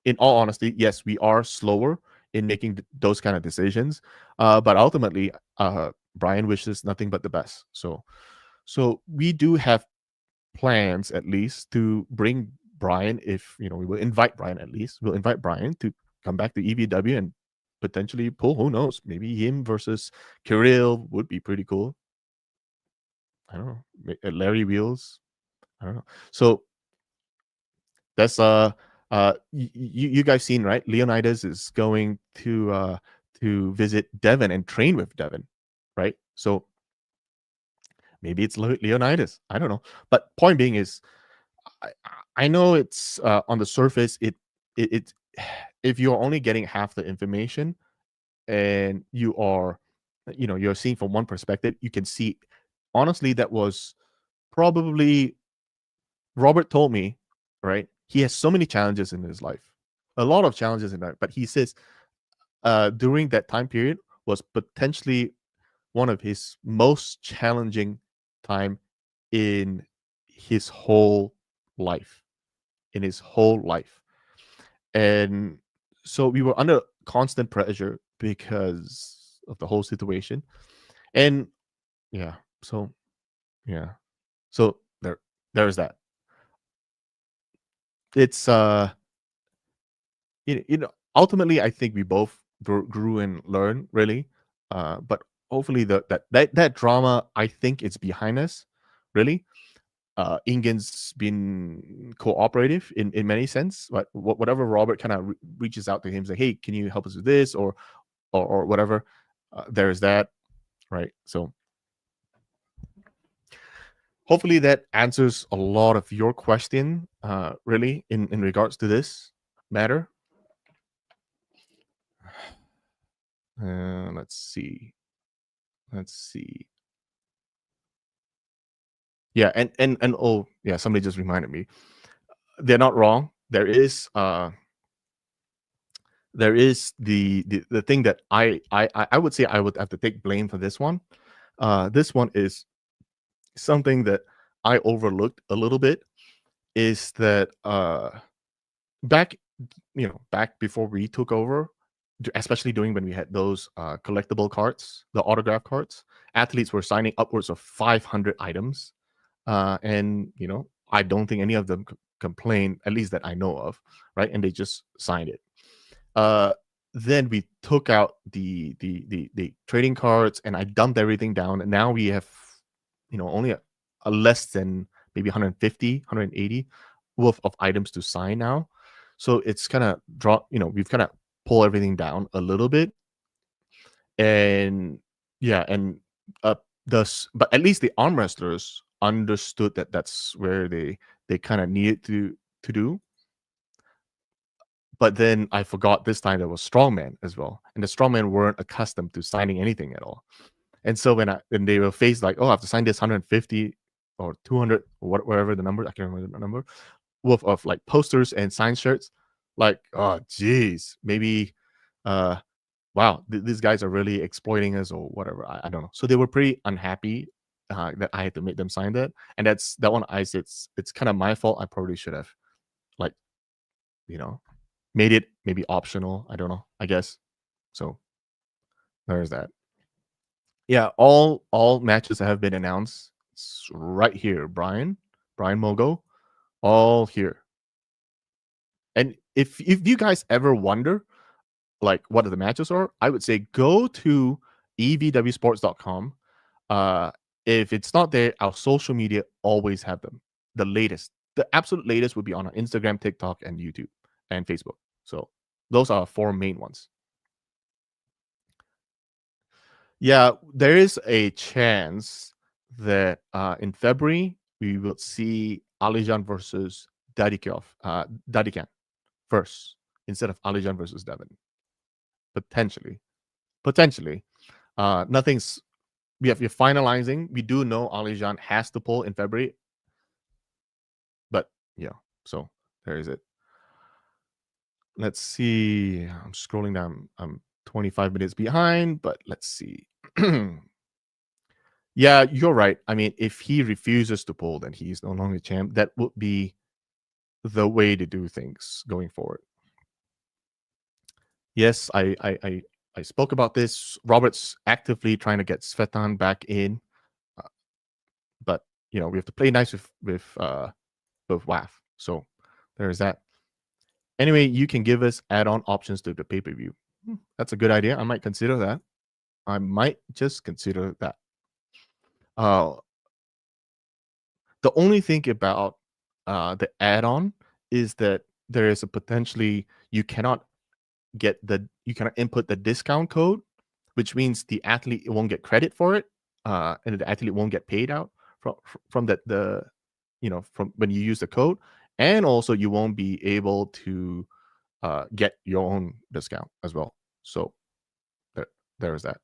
in all honesty, yes, we are slower in making those kind of decisions, but ultimately, Brian wishes nothing but the best. So we do have plans, at least, to bring Brian. If we will invite Brian, at least we'll invite Brian to come back to EVW and potentially pull, who knows, maybe him versus Kirill would be pretty cool. I don't know, Larry Wheels, I don't know. So that's you guys seen, right? Leonidas is going to visit Devon and train with Devon, right? So maybe it's Leonidas. I don't know. But point being is, I, I know it's on the surface. It if you're only getting half the information, and you're seeing from one perspective, you can see. Honestly, that was probably, Robert told me, right? He has so many challenges in his life, a lot of challenges in life. But he says, during that time period was potentially one of his most challenging time in his whole life, in his whole life. And so we were under constant pressure because of the whole situation. And yeah, so yeah, so there's that. It's ultimately, I think we both grew and learned, really. But hopefully that drama, I think it's behind us, really. Ingen's been cooperative in many sense, but whatever Robert kind of reaches out to him, say, hey, can you help us with this, or whatever, there's that, right? So hopefully that answers a lot of your question, really, in regards to this matter. Let's see. Let's see. Yeah, and oh yeah, somebody just reminded me. They're not wrong. There is the thing that I would say I would have to take blame for this one. This one is something that I overlooked a little bit. Is that back back before we took over, especially during when we had those collectible cards, the autograph cards, athletes were signing upwards of 500 items. And I don't think any of them complained, at least that I know of, right? And they just signed it. Uh, then we took out the trading cards, and I dumped everything down, and now we have only a less than maybe 150, 180 worth of items to sign now. So it's kind of we've kind of pulled everything down a little bit. And yeah, and but at least the arm wrestlers understood that that's where they kind of needed to do. But then I forgot this time there was strongman as well, and the strongman weren't accustomed to signing anything at all. And so when they were faced like, oh, I have to sign this 150 or 200 or whatever the number, I can't remember the number, worth of like posters and sign shirts, like, oh geez, maybe wow, these guys are really exploiting us or whatever. I don't know. So they were pretty unhappy that I had to make them sign that, and that one. I said it's kind of my fault. I probably should have you know, made it maybe optional. I don't know. I guess so. There's that. Yeah, all matches that have been announced. It's right here, Brian Mogo, all here. And if you guys ever wonder like what the matches are, I would say go to evwsports.com. Uh, if it's not there, our social media always have them. The latest, the absolute latest would be on our Instagram, TikTok, and YouTube and Facebook. So those are four main ones. Yeah, there is a chance that in February we will see Alijan versus Dadikan first instead of Alijan versus Devin. Potentially, potentially. Nothing's we're finalizing. We do know Alijan has to pull in February, but yeah. So there is it. Let's see. I'm scrolling down. I'm 25 minutes behind, but let's see. Yeah, you're right. I mean, if he refuses to pull, then he's no longer champ. That would be the way to do things going forward. Yes, I spoke about this. Robert's actively trying to get Svetan back in, uh, but we have to play nice with WAF. So there's that. Anyway, you can give us add-on options to the pay-per-view. That's a good idea. I might consider that. I might just consider that. Uh, the only thing about the add-on is that there is a potentially you cannot input the discount code, which means the athlete won't get credit for it, and the athlete won't get paid out from from when you use the code, and also you won't be able to get your own discount as well. So there is that.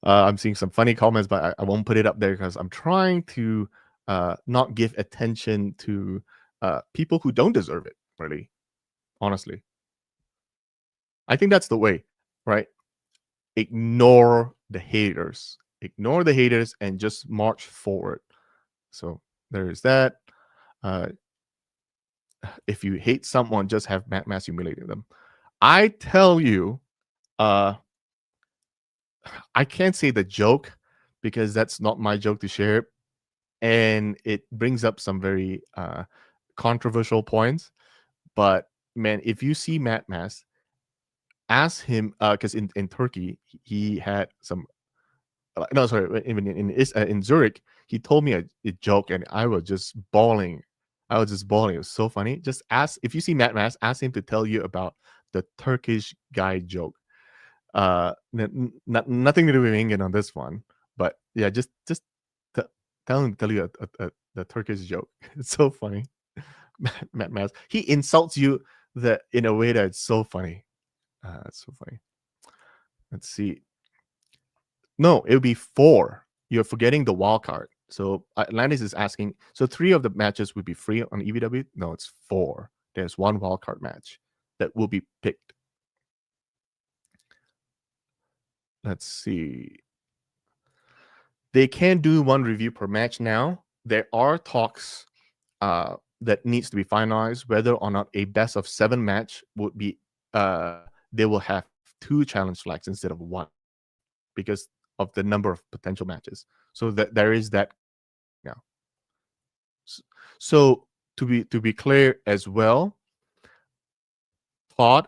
I'm seeing some funny comments, but I won't put it up there because I'm trying to not give attention to people who don't deserve it. Really, honestly, I think that's the way, right? Ignore the haters. Ignore the haters and just march forward. So there is that. Uh, if you hate someone, just have mass humiliating them. I tell you, uh, I can't say the joke because that's not my joke to share, and it brings up some very controversial points. But man, if you see Matt Mass, ask him because in Turkey he had some. No, sorry, even in Zurich, he told me a joke, and I was just bawling. I was just bawling. It was so funny. Just ask if you see Matt Mass, ask him to tell you about the Turkish guy joke. Nothing to do with England on this one, but yeah, just t- tell him to tell you the Turkish joke. It's so funny. Matt Mass, he insults you in a way that's so funny. It's so funny. Let's see. No, it would be four. You're forgetting the wild card. So Atlantis is asking. So three of the matches would be free on EVW. No, it's four. There's one wild card match that will be picked. Let's see. They can do one review per match now. There are talks that needs to be finalized whether or not a best of 7 match would be. They will have 2 challenge flags instead of 1 because of the number of potential matches. So that there is that now. So to be clear as well, Todd,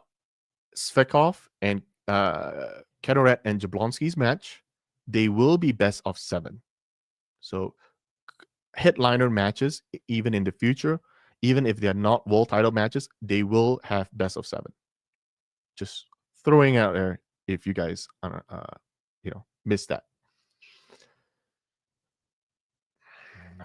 Svekov, and Kedoret and Jablonski's match, they will be best of 7. So headliner matches, even in the future, even if they're not world title matches, they will have best of 7. Just throwing out there if you guys missed that.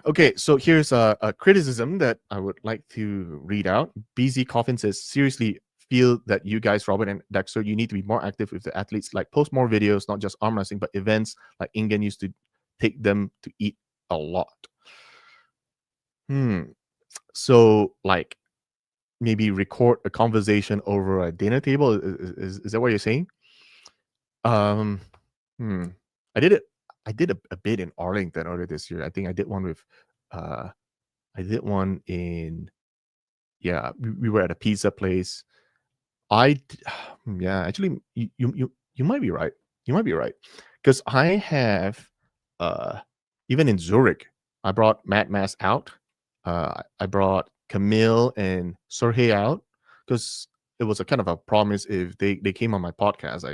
Okay, so here's a criticism that I would like to read out. BZ Coffin says, seriously, feel that you guys, Robert and Dexter, you need to be more active with the athletes, like post more videos, not just arm wrestling, but events like Ingen used to take them to eat a lot. So like maybe record a conversation over a dinner table. Is that what you're saying? I did it. I did a bit in Arlington earlier this year. I think I did one with uh I did one in, yeah, we were at a pizza place. I d yeah, actually, you might be right. You might be right, because I have, uh even in Zurich, I brought Mad Mass out. I brought Camille and Sergey out, because it was a kind of a promise. If they came on my podcast,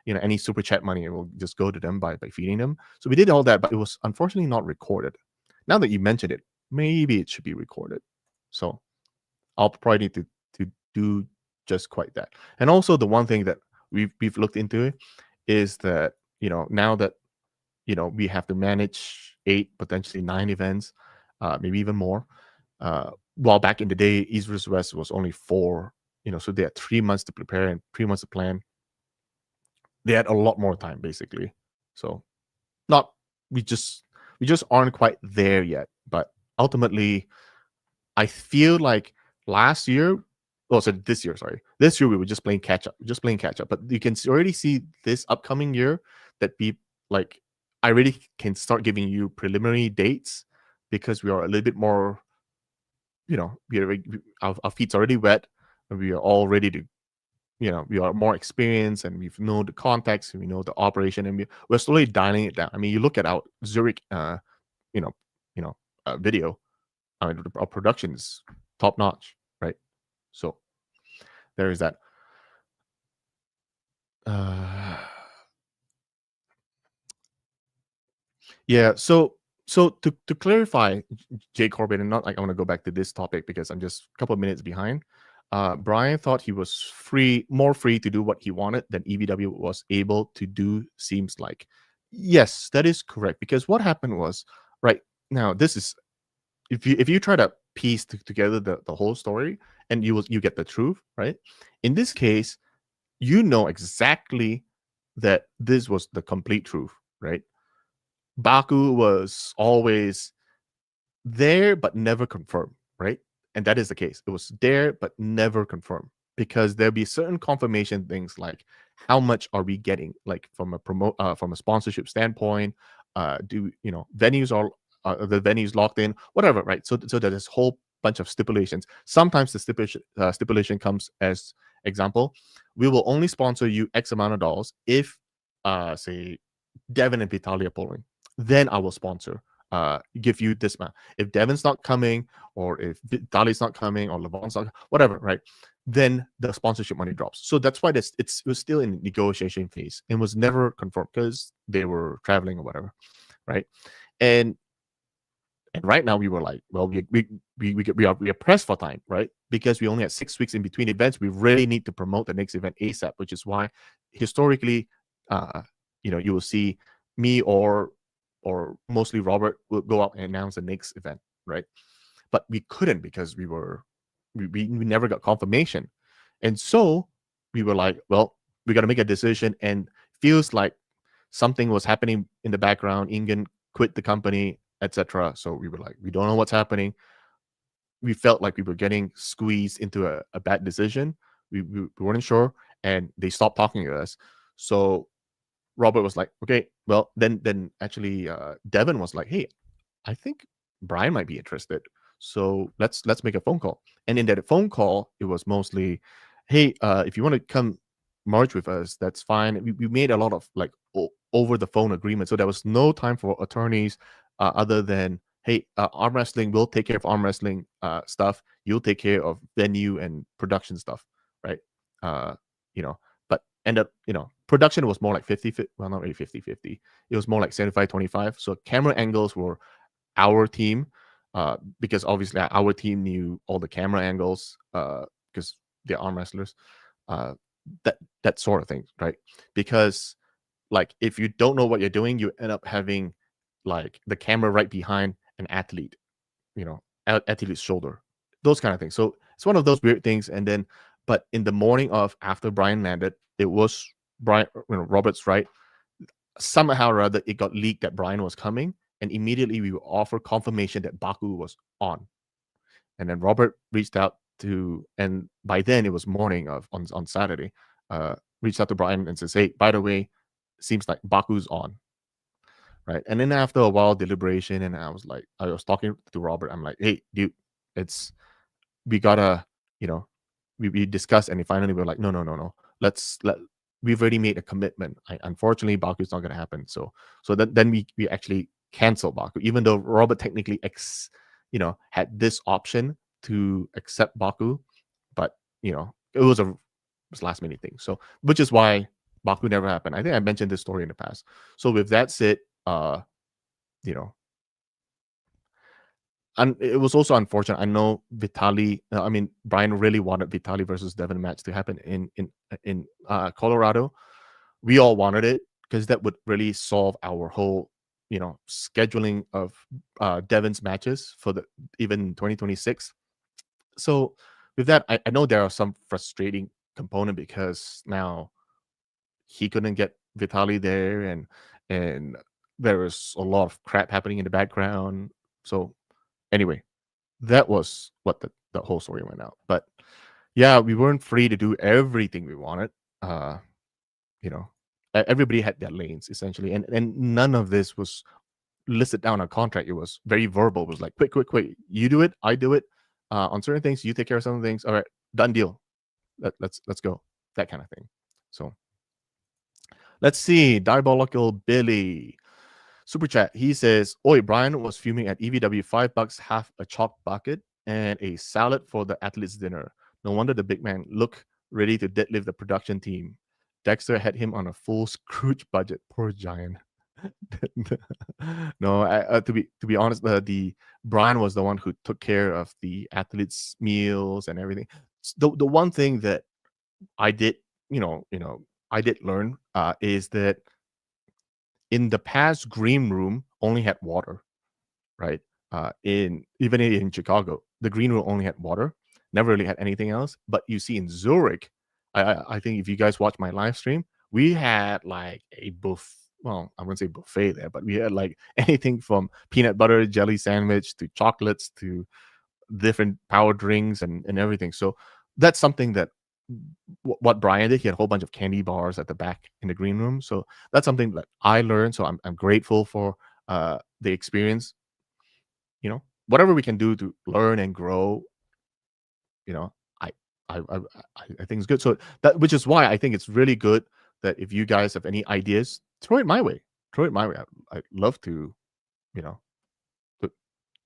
any super chat money, it will just go to them by feeding them. So we did all that, but it was unfortunately not recorded. Now that you mentioned it, maybe it should be recorded. So I'll probably need to do just quite that. And also, the one thing that we've looked into it is that, now that, we have to manage 8, potentially 9 events, maybe even more. While back in the day, East versus West was only 4, so they had 3 months to prepare and 3 months to plan. They had a lot more time, basically. So, not we just aren't quite there yet. But ultimately, I feel like last year, oh, so this year, sorry, this year we were just playing catch up. But you can already see this upcoming year that like, I really can start giving you preliminary dates, because we are a little bit more, our feet's already wet, and we are all ready to, we are more experienced, and we know the context, and we know the operation, and we're slowly dialing it down. I mean, you look at our Zurich, you know, video. I mean, our production is top notch, right? So there is that. Uh, yeah. So to clarify, Jay Corbin, and not like I want to go back to this topic because I'm just a couple of minutes behind. Brian thought he was more free to do what he wanted than EVW was able to do. Seems like, yes, that is correct. Because what happened was, right now, this is, if you try to piece together the whole story, and you get the truth, right? In this case, you know exactly that this was the complete truth, right? Baku was always there but never confirmed, right? And that is the case. It was there but never confirmed, because there'll be certain confirmation things, like how much are we getting, like from a sponsorship standpoint. Do venues are the venues locked in, whatever, right? So there's this whole bunch of stipulations. Sometimes the stipulation comes as example: we will only sponsor you X amount of dollars if, say, Devin and Vitaly are polling. Then I will sponsor, give you this amount. If Devin's not coming, or if Vitaly's not coming, or Levon's not, whatever, right? Then the sponsorship money drops. So that's why it was still in negotiation phase and was never confirmed, because they were traveling or whatever, right? And right now we were like, well, we are pressed for time, right? Because we only had 6 weeks in between events. We really need to promote the next event ASAP, which is why historically, you will see me or mostly Robert will go out and announce the next event, right? But we couldn't, because we never got confirmation. And so we were like, well, we got to make a decision. And feels like something was happening in the background. Ingen quit the company, etc. So we were like, we don't know what's happening. We felt like we were getting squeezed into a bad decision. We weren't sure, and they stopped talking to us. So Robert was like, okay, well, then actually, Devin was like, hey, I think Brian might be interested. So let's make a phone call. And in that phone call, it was mostly, hey, if you want to come merge with us, that's fine. We made a lot of like over the phone agreements. So there was no time for attorneys, other than, hey, arm wrestling, we'll take care of arm wrestling stuff. You'll take care of venue and production stuff, right? Uh, you know, but end up, production was more like 50, well, not really 50-50. It was more like 75-25. So camera angles were our team, because obviously our team knew all the camera angles, because they're arm wrestlers, uh, that sort of thing, right? Because, like, if you don't know what you're doing, you end up having like the camera right behind an athlete, athlete's shoulder, those kind of things. So it's one of those weird things. And then, but in the morning of after Brian landed, it was Brian, Robert's right. Somehow or other, it got leaked that Brian was coming, and immediately we were offered confirmation that Baku was on. And then Robert reached out to, and by then it was morning of on Saturday. Reached out to Brian and says, "Hey, by the way, seems like Baku's on." right? And then after a while deliberation, and I was talking to Robert. I'm like, hey, dude, it's we gotta, you know, we discussed, and finally we're like, no, no, no, no. Let We've already made a commitment. Unfortunately, Baku's not gonna happen. So then we actually cancel Baku, even though Robert technically had this option to accept Baku, but it was last minute thing. So which is why Baku never happened. I think I mentioned this story in the past. So with that said, you know, and it was also unfortunate. I know Brian really wanted Vitali versus Devin match to happen in Colorado. We all wanted it because that would really solve our whole scheduling of Devin's matches for the even 2026. So with that, I know there are some frustrating component because now he couldn't get Vitali there, and there was a lot of crap happening in the background. So anyway, that was what the whole story went out. But yeah, we weren't free to do everything we wanted. Uh, you know, everybody had their lanes essentially, and none of this was listed down on contract. It was very verbal. It was like, quick, quick, quick. You do it, I do it. On certain things, you take care of some things. All right, done deal. Let's go. That kind of thing. So let's see. Diabolical Billy. Super chat. He says, Oi, Brian was fuming at EVW $5, half a chalk bucket, and a salad for the athlete's dinner. No wonder the big man looked ready to deadlift the production team. Dexter had him on a full Scrooge budget. Poor giant. No, to be honest, the Brian was the one who took care of the athletes' meals and everything. The one thing that I did, I did learn is that in the past, green room only had water, right? In Chicago, the green room only had water, never really had anything else. But you see in Zurich, I think if you guys watch my live stream, we had like a buff. Well, I wouldn't say buffet there, but we had like anything from peanut butter jelly sandwich to chocolates to different power drinks and everything. So that's something that what Brian did. He had a whole bunch of candy bars at the back in the green room. So that's something that I learned. So I'm grateful for the experience. Whatever we can do to learn and grow, you know, I I think it's good. So that which is why I think it's really good that if you guys have any ideas, throw it my way. Throw it my way. I'd love to, you know, to,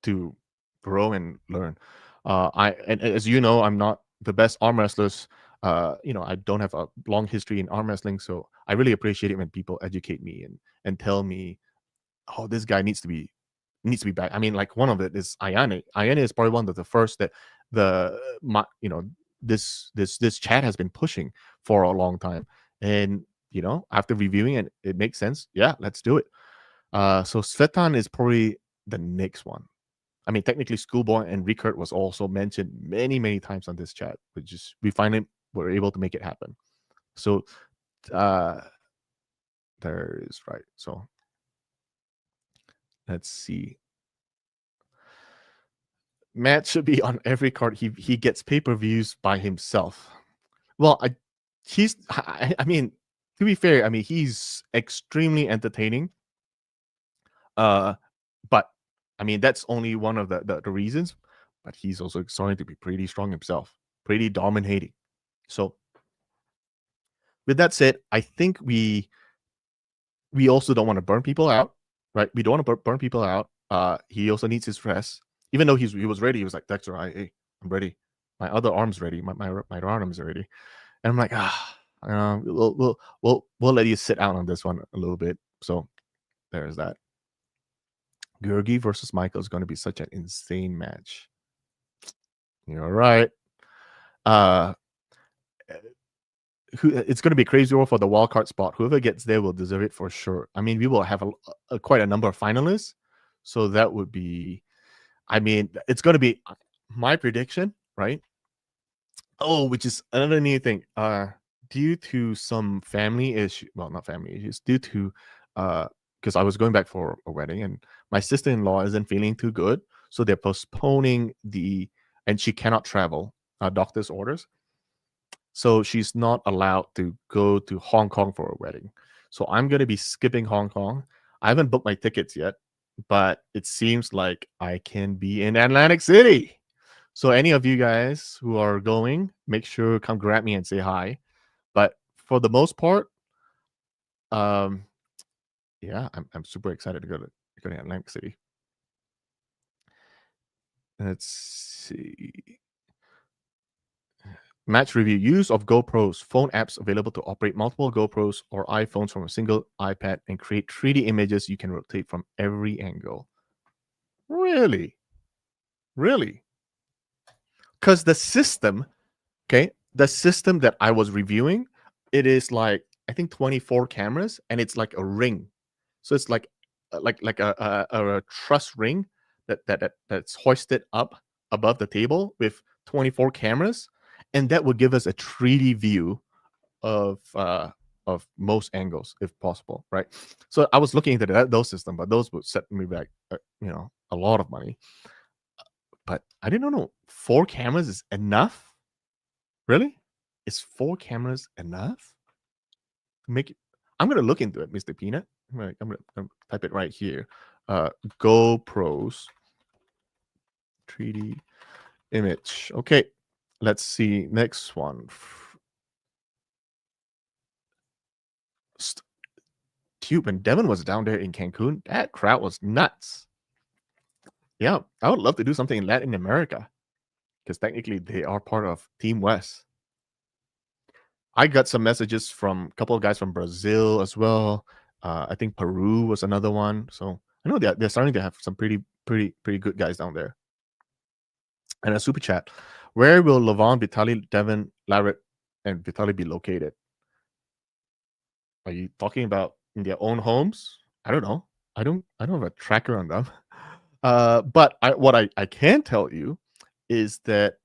to grow and learn. And as you know, I'm not the best arm wrestlers. I don't have a long history in arm wrestling, so I really appreciate it when people educate me and tell me, oh, this guy needs to be back. I mean, like one of it is Ayane. Ayane is probably one of the first that the my you know this chat has been pushing for a long time, and after reviewing it, it makes sense. Yeah, let's do it. So Svetan is probably the next one. I mean, technically, Schoolboy and Rickert was also mentioned many, many times on this chat, which is we finally were able to make it happen. So uh there is right. So let's see. Matt should be on every card. He gets pay-per-views by himself. Well, I mean, to be fair, I mean he's extremely entertaining. But I mean that's only one of the reasons. But he's also starting to be pretty strong himself, pretty dominating. So with that said, I think we also don't want to burn people out, right? We don't want to burn people out. He also needs his rest. Even though he was ready, he was like, Dexter, hey, I'm ready. My other arm's ready. My right arm's ready. And I'm like, we'll let you sit out on this one a little bit. So there's that. Georgi versus Michael is going to be such an insane match. You're right. Uh, it's going to be crazy war for the wild card spot. Whoever gets there will deserve it for sure. I mean, we will have quite a number of finalists, so that would be. I mean, it's going to be my prediction, right? Oh, which is another new thing. Due to some family issue, well, not family issues, due to because I was going back for a wedding and my sister-in-law isn't feeling too good, so they're postponing and she cannot travel. Doctor's orders, so she's not allowed to go to Hong Kong for a wedding. So I'm gonna be skipping Hong Kong. I haven't booked my tickets yet, but it seems like I can be in Atlantic City. So any of you guys who are going, make sure come grab me and say hi. But for the most part, um, yeah, I'm super excited to go to Atlantic City. Let's see. Match review. Use of GoPros. Phone apps available to operate multiple GoPros or iPhones from a single iPad and create 3D images you can rotate from every angle. Really? Really? Because the system, okay, the system that I was reviewing, it is like I think 24 cameras, and it's like a ring. So it's like a truss ring that's hoisted up above the table with 24 cameras, and that would give us a 3D view of most angles if possible, right? So I was looking into those systems, but those would set me back, a lot of money. But I didn't know 4 cameras is enough. Really? Is 4 cameras enough to make it? I'm gonna look into it, Mr. Peanut. I'm gonna type it right here. GoPros 3D image. Okay, let's see. Next one. Dude, when Devin was down there in Cancun, that crowd was nuts. Yeah, I would love to do something in Latin America because technically they are part of Team West. I got some messages from a couple of guys from Brazil as well. I think Peru was another one. So I know they're starting to have some pretty good guys down there. And a super chat. Where will Levon, Vitali, Devin, Larrett, and Vitali be located? Are you talking about in their own homes? I don't know. I don't have a tracker on them. But what I can tell you is that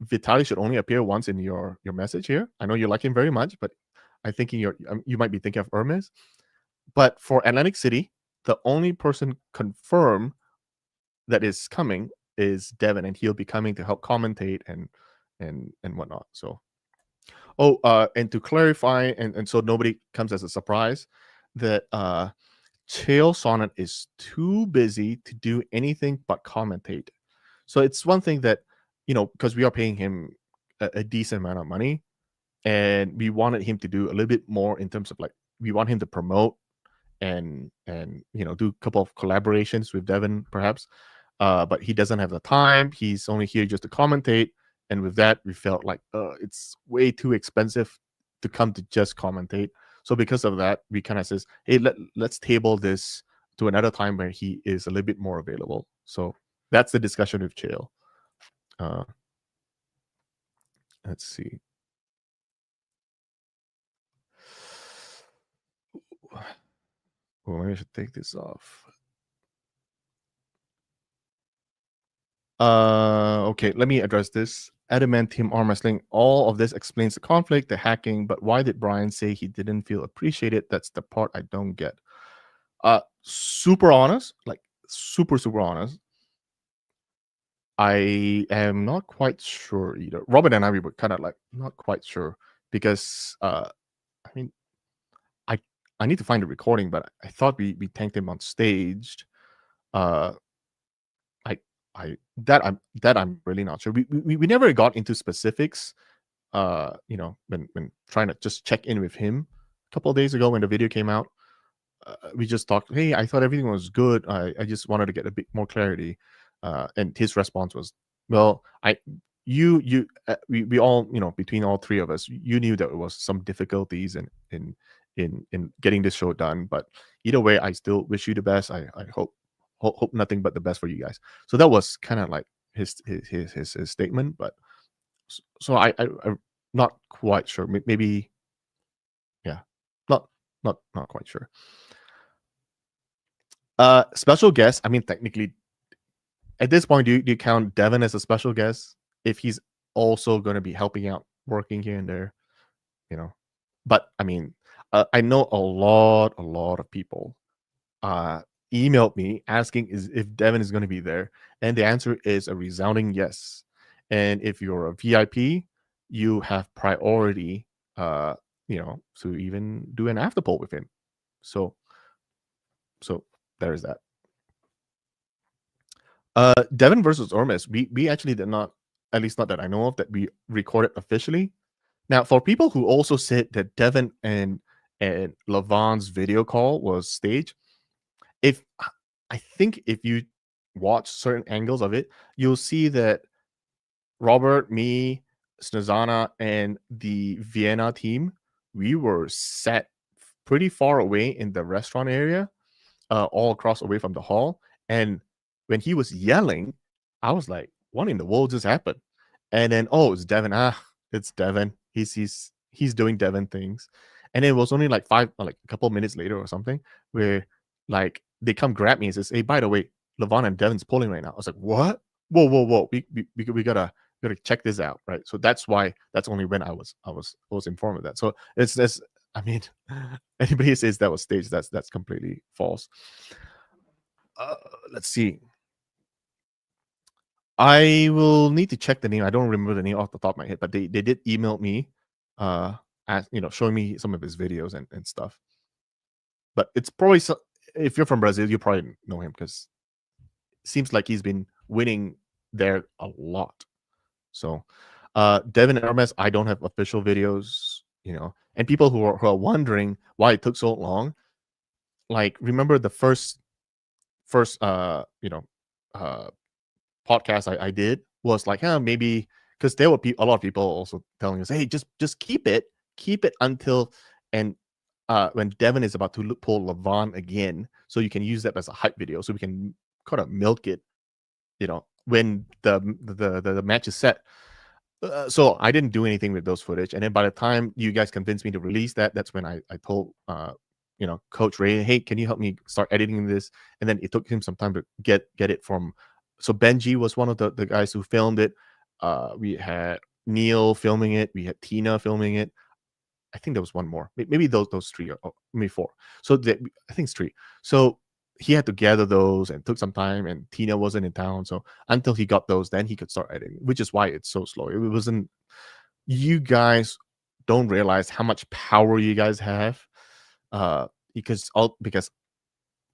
Vitali should only appear once in your message here. I know you like him very much, but I think you might be thinking of Hermes. But for Atlantic City, the only person confirmed that is coming is Devin, and he'll be coming to help commentate and whatnot. So, and to clarify, and so nobody comes as a surprise, that Chael Sonnet is too busy to do anything but commentate. So it's one thing that, because we are paying him a decent amount of money, and we wanted him to do a little bit more in terms of like we want him to promote and do a couple of collaborations with Devin perhaps. But he doesn't have the time. He's only here just to commentate, and with that, we felt like it's way too expensive to come to just commentate. So because of that, we kind of says, hey, let's table this to another time where he is a little bit more available. So that's the discussion with Chael. Uh, let's see. Well, maybe I should take this off. Okay, let me address this. Adamantium arm wrestling. All of this explains the conflict, the hacking, but why did Brian say he didn't feel appreciated? That's the part I don't get. Super honest, like super honest. I am not quite sure either. Robert and I, we were kind of like not quite sure because I mean I I need to find the recording, but I thought we thanked him on stage. Uh I I'm really not sure. We never got into specifics. When trying to just check in with him a couple of days ago when the video came out, we just talked. Hey, I thought everything was good. I just wanted to get a bit more clarity. And his response was, "Well, we all, between all three of us, you knew that there was some difficulties in getting this show done. But either way, I still wish you the best. I hope nothing but the best for you guys." So that was kind of like his statement. But so I'm not quite sure. Maybe, yeah, not not quite sure. Special guest. I mean, technically, at this point, do you count Devin as a special guest if he's also going to be helping out, working here and there? You know, but I mean, I know a lot of people uh emailed me asking is if Devin is going to be there, and the answer is a resounding yes. And if you're a VIP, you have priority, to even do an after poll with him. So So there's that. Devin versus Ormes. We actually did not, at least not that I know of, that we recorded officially. Now, for people who also said that Devin and Lavon's video call was staged, if I think if you watch certain angles of it, you'll see that Robert, me, Snezana, and the Vienna team, we were set pretty far away in the restaurant area, all across away from the hall. And when he was yelling, I was like, "What in the world just happened?" And then, oh, it's Devin. It's Devin. He's doing Devin things. And it was only like like a couple minutes later or something, where like they come grab me and says, "Hey, by the way, Levon and Devin's pulling right now." I was like, "What? Whoa, whoa, whoa! We gotta check this out, right?" So that's only when I was informed of that. So it's I mean, anybody who says that was staged, that's completely false. Uh, let's see. I will need to check the name. I don't remember the name off the top of my head, but they did email me, as showing me some of his videos and stuff. But it's probably if you're from Brazil, you probably know him because it seems like he's been winning there a lot. So, Devin Hermes, I don't have official videos, and people who are wondering why it took so long, like remember the first uh podcast I did was like, maybe because there were a lot of people also telling us, hey, just keep it until and when Devin is about to pull Levon again, so you can use that as a hype video, so we can kind of milk it, when the match is set. So I didn't do anything with those footage, and then by the time you guys convinced me to release that, that's when I told Coach Ray, hey, can you help me start editing this? And then it took him some time to get it from. So Benji was one of the guys who filmed it. We had Neil filming it. We had Tina filming it. I think there was one more. Maybe those three, or maybe four. So I think it's three. So he had to gather those and took some time. And Tina wasn't in town, so until he got those, then he could start editing. Which is why it's so slow. It wasn't. You guys don't realize how much power you guys have, because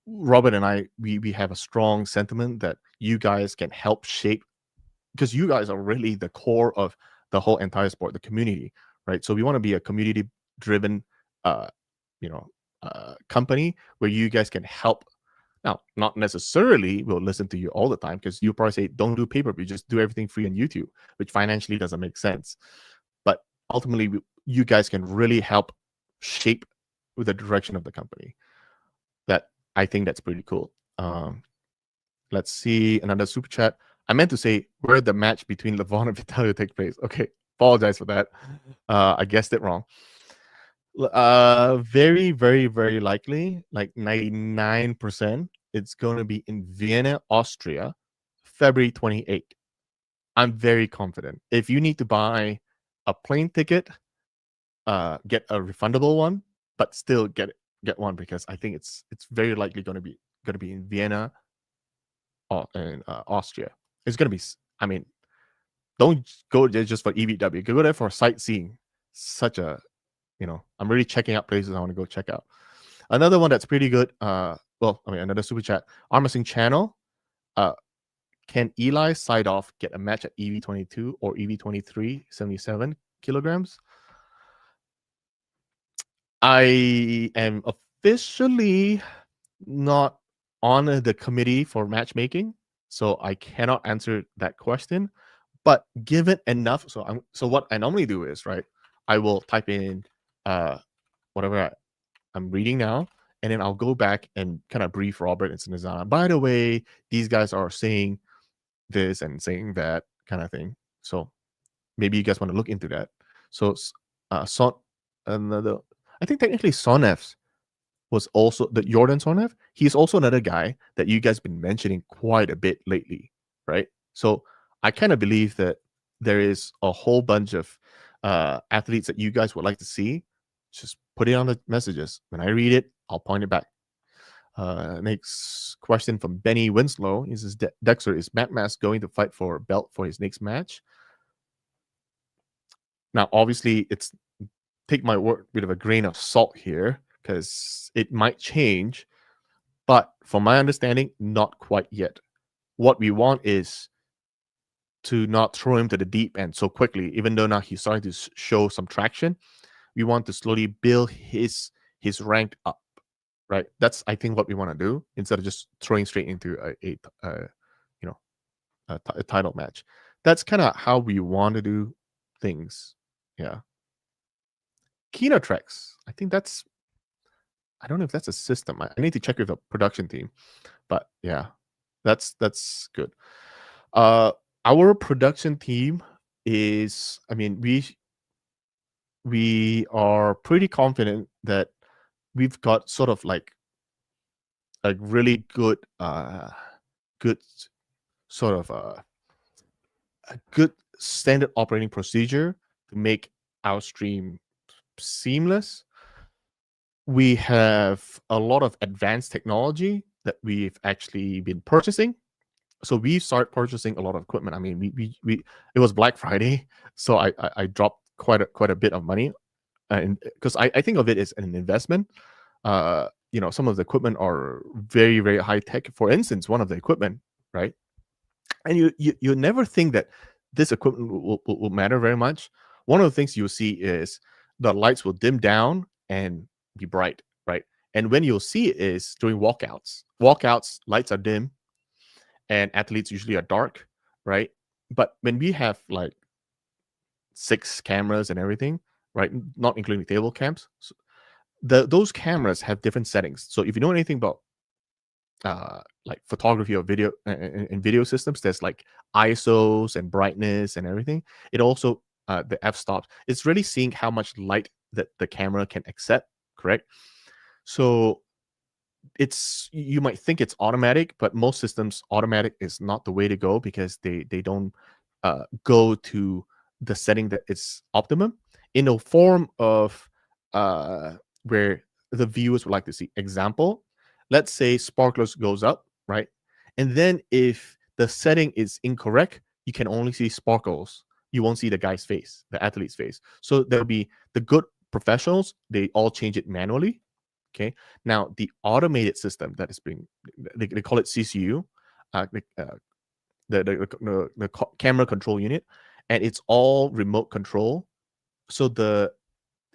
Robert and I, we have a strong sentiment that you guys can help shape, because you guys are really the core of the whole entire sport, the community, right? So we want to be a community driven, uh, company where you guys can help. Now, not necessarily we'll listen to you all the time, because you probably say, don't do pay per view, just do everything free on YouTube, which financially doesn't make sense. But ultimately, you guys can really help shape with the direction of the company. That I think that's pretty cool. Let's see another super chat. I meant to say where the match between Levon and Vitaly take place. Okay, apologize for that. I guessed it wrong. Very, very, very likely, like 99%, it's going to be in Vienna, Austria, February 28th. I'm very confident. If you need to buy a plane ticket, get a refundable one, but still get one, because I think it's very likely going to be in Vienna, in Austria. It's going to be. I mean, don't go there just for EVW. Go there for sightseeing. Such a, I'm really checking out places I want to go check out. Another one that's pretty good. Another super chat. Armacing channel. Can Eli Sidoff get a match at EV22 or EV23 77 kilograms? I am officially not on the committee for matchmaking, so I cannot answer that question. But given enough, so what I normally do is, right, I will type in whatever I'm reading now, and then I'll go back and kind of brief Robert and Sinazana. By the way, these guys are saying this and saying that, kind of thing. So maybe you guys want to look into that. So Son another I think technically Sonef was also the Jordan Sonev. He's also another guy that you guys been mentioning quite a bit lately, right? So I kind of believe that there is a whole bunch of athletes that you guys would like to see. Just put it on the messages. When I read it, I'll point it back. Next question from Benny Winslow. He says, Dexter, is Matt Mask going to fight for a belt for his next match? Now, obviously, it's take my word with a grain of salt here, because it might change. But from my understanding, not quite yet. What we want is to not throw him to the deep end so quickly, even though now he's starting to show some traction. We want to slowly build his rank up, right? That's, I think, what we want to do instead of just throwing straight into you know a title match. That's kind of how we want to do things. Yeah. Kino tracks. I think that's, I don't know if that's a system. I need to check with the production team. But yeah, that's good. Our production team is, I mean, we are pretty confident that we've got sort of like a really good sort of a good standard operating procedure to make our stream seamless. We have a lot of advanced technology that we've actually been purchasing. So we start purchasing a lot of equipment. I mean, we it was Black Friday, so I dropped quite a bit of money, and because I think of it as an investment. Some of the equipment are very, very high tech. For instance, one of the equipment, right? And you never think that this equipment will matter very much. One of the things you'll see is the lights will dim down and be bright, right? And when you'll see it is during walkouts. Walkouts, lights are dim, and athletes usually are dark, right? But when we have like 6 cameras and everything, right, not including table cams, so those cameras have different settings. So if you know anything about like photography or video and video systems, there's like ISOs and brightness and everything. It also the f-stops. It's really seeing how much light that the camera can accept, correct? So it's, you might think it's automatic, but most systems automatic is not the way to go because they don't go to the setting that is optimum in a form of where the viewers would like to see. Example, let's say sparklers goes up, right? And then if the setting is incorrect, you can only see sparkles. You won't see the guy's face, the athlete's face. So there'll be the good professionals, they all change it manually. Okay. Now the automated system that is being, they call it CCU, uh, the, uh, the camera control unit, and it's all remote control. So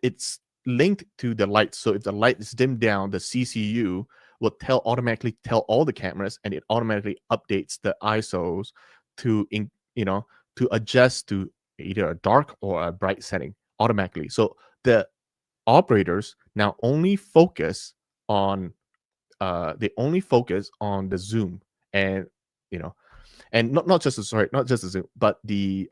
it's linked to the light. So if the light is dimmed down, the CCU will automatically tell all the cameras, and it automatically updates the ISOs to to adjust to either a dark or a bright setting automatically. So the operators now only focus on the zoom, and you know and not just not just the zoom, but the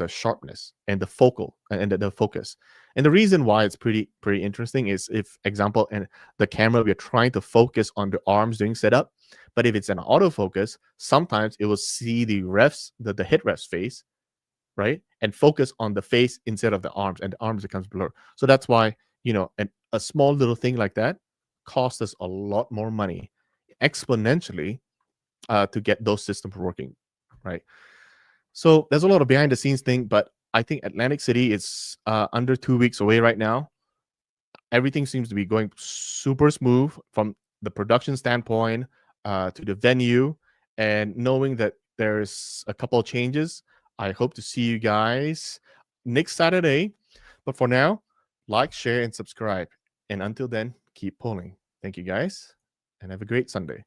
sharpness and the focal and the focus. And the reason why it's pretty interesting is, if example, and the camera, we're trying to focus on the arms doing setup, but if it's an autofocus, sometimes it will see the hit ref's face, right, and focus on the face instead of the arms, and the arms becomes blur. So that's why, a small little thing like that costs us a lot more money exponentially to get those systems working, right? So there's a lot of behind the scenes thing, but I think Atlantic City is under 2 weeks away right now. Everything seems to be going super smooth from the production standpoint to the venue, and knowing that there's a couple of changes. I hope to see you guys next Saturday. But for now, like, share, and subscribe. And until then, keep pulling. Thank you guys, and have a great Sunday.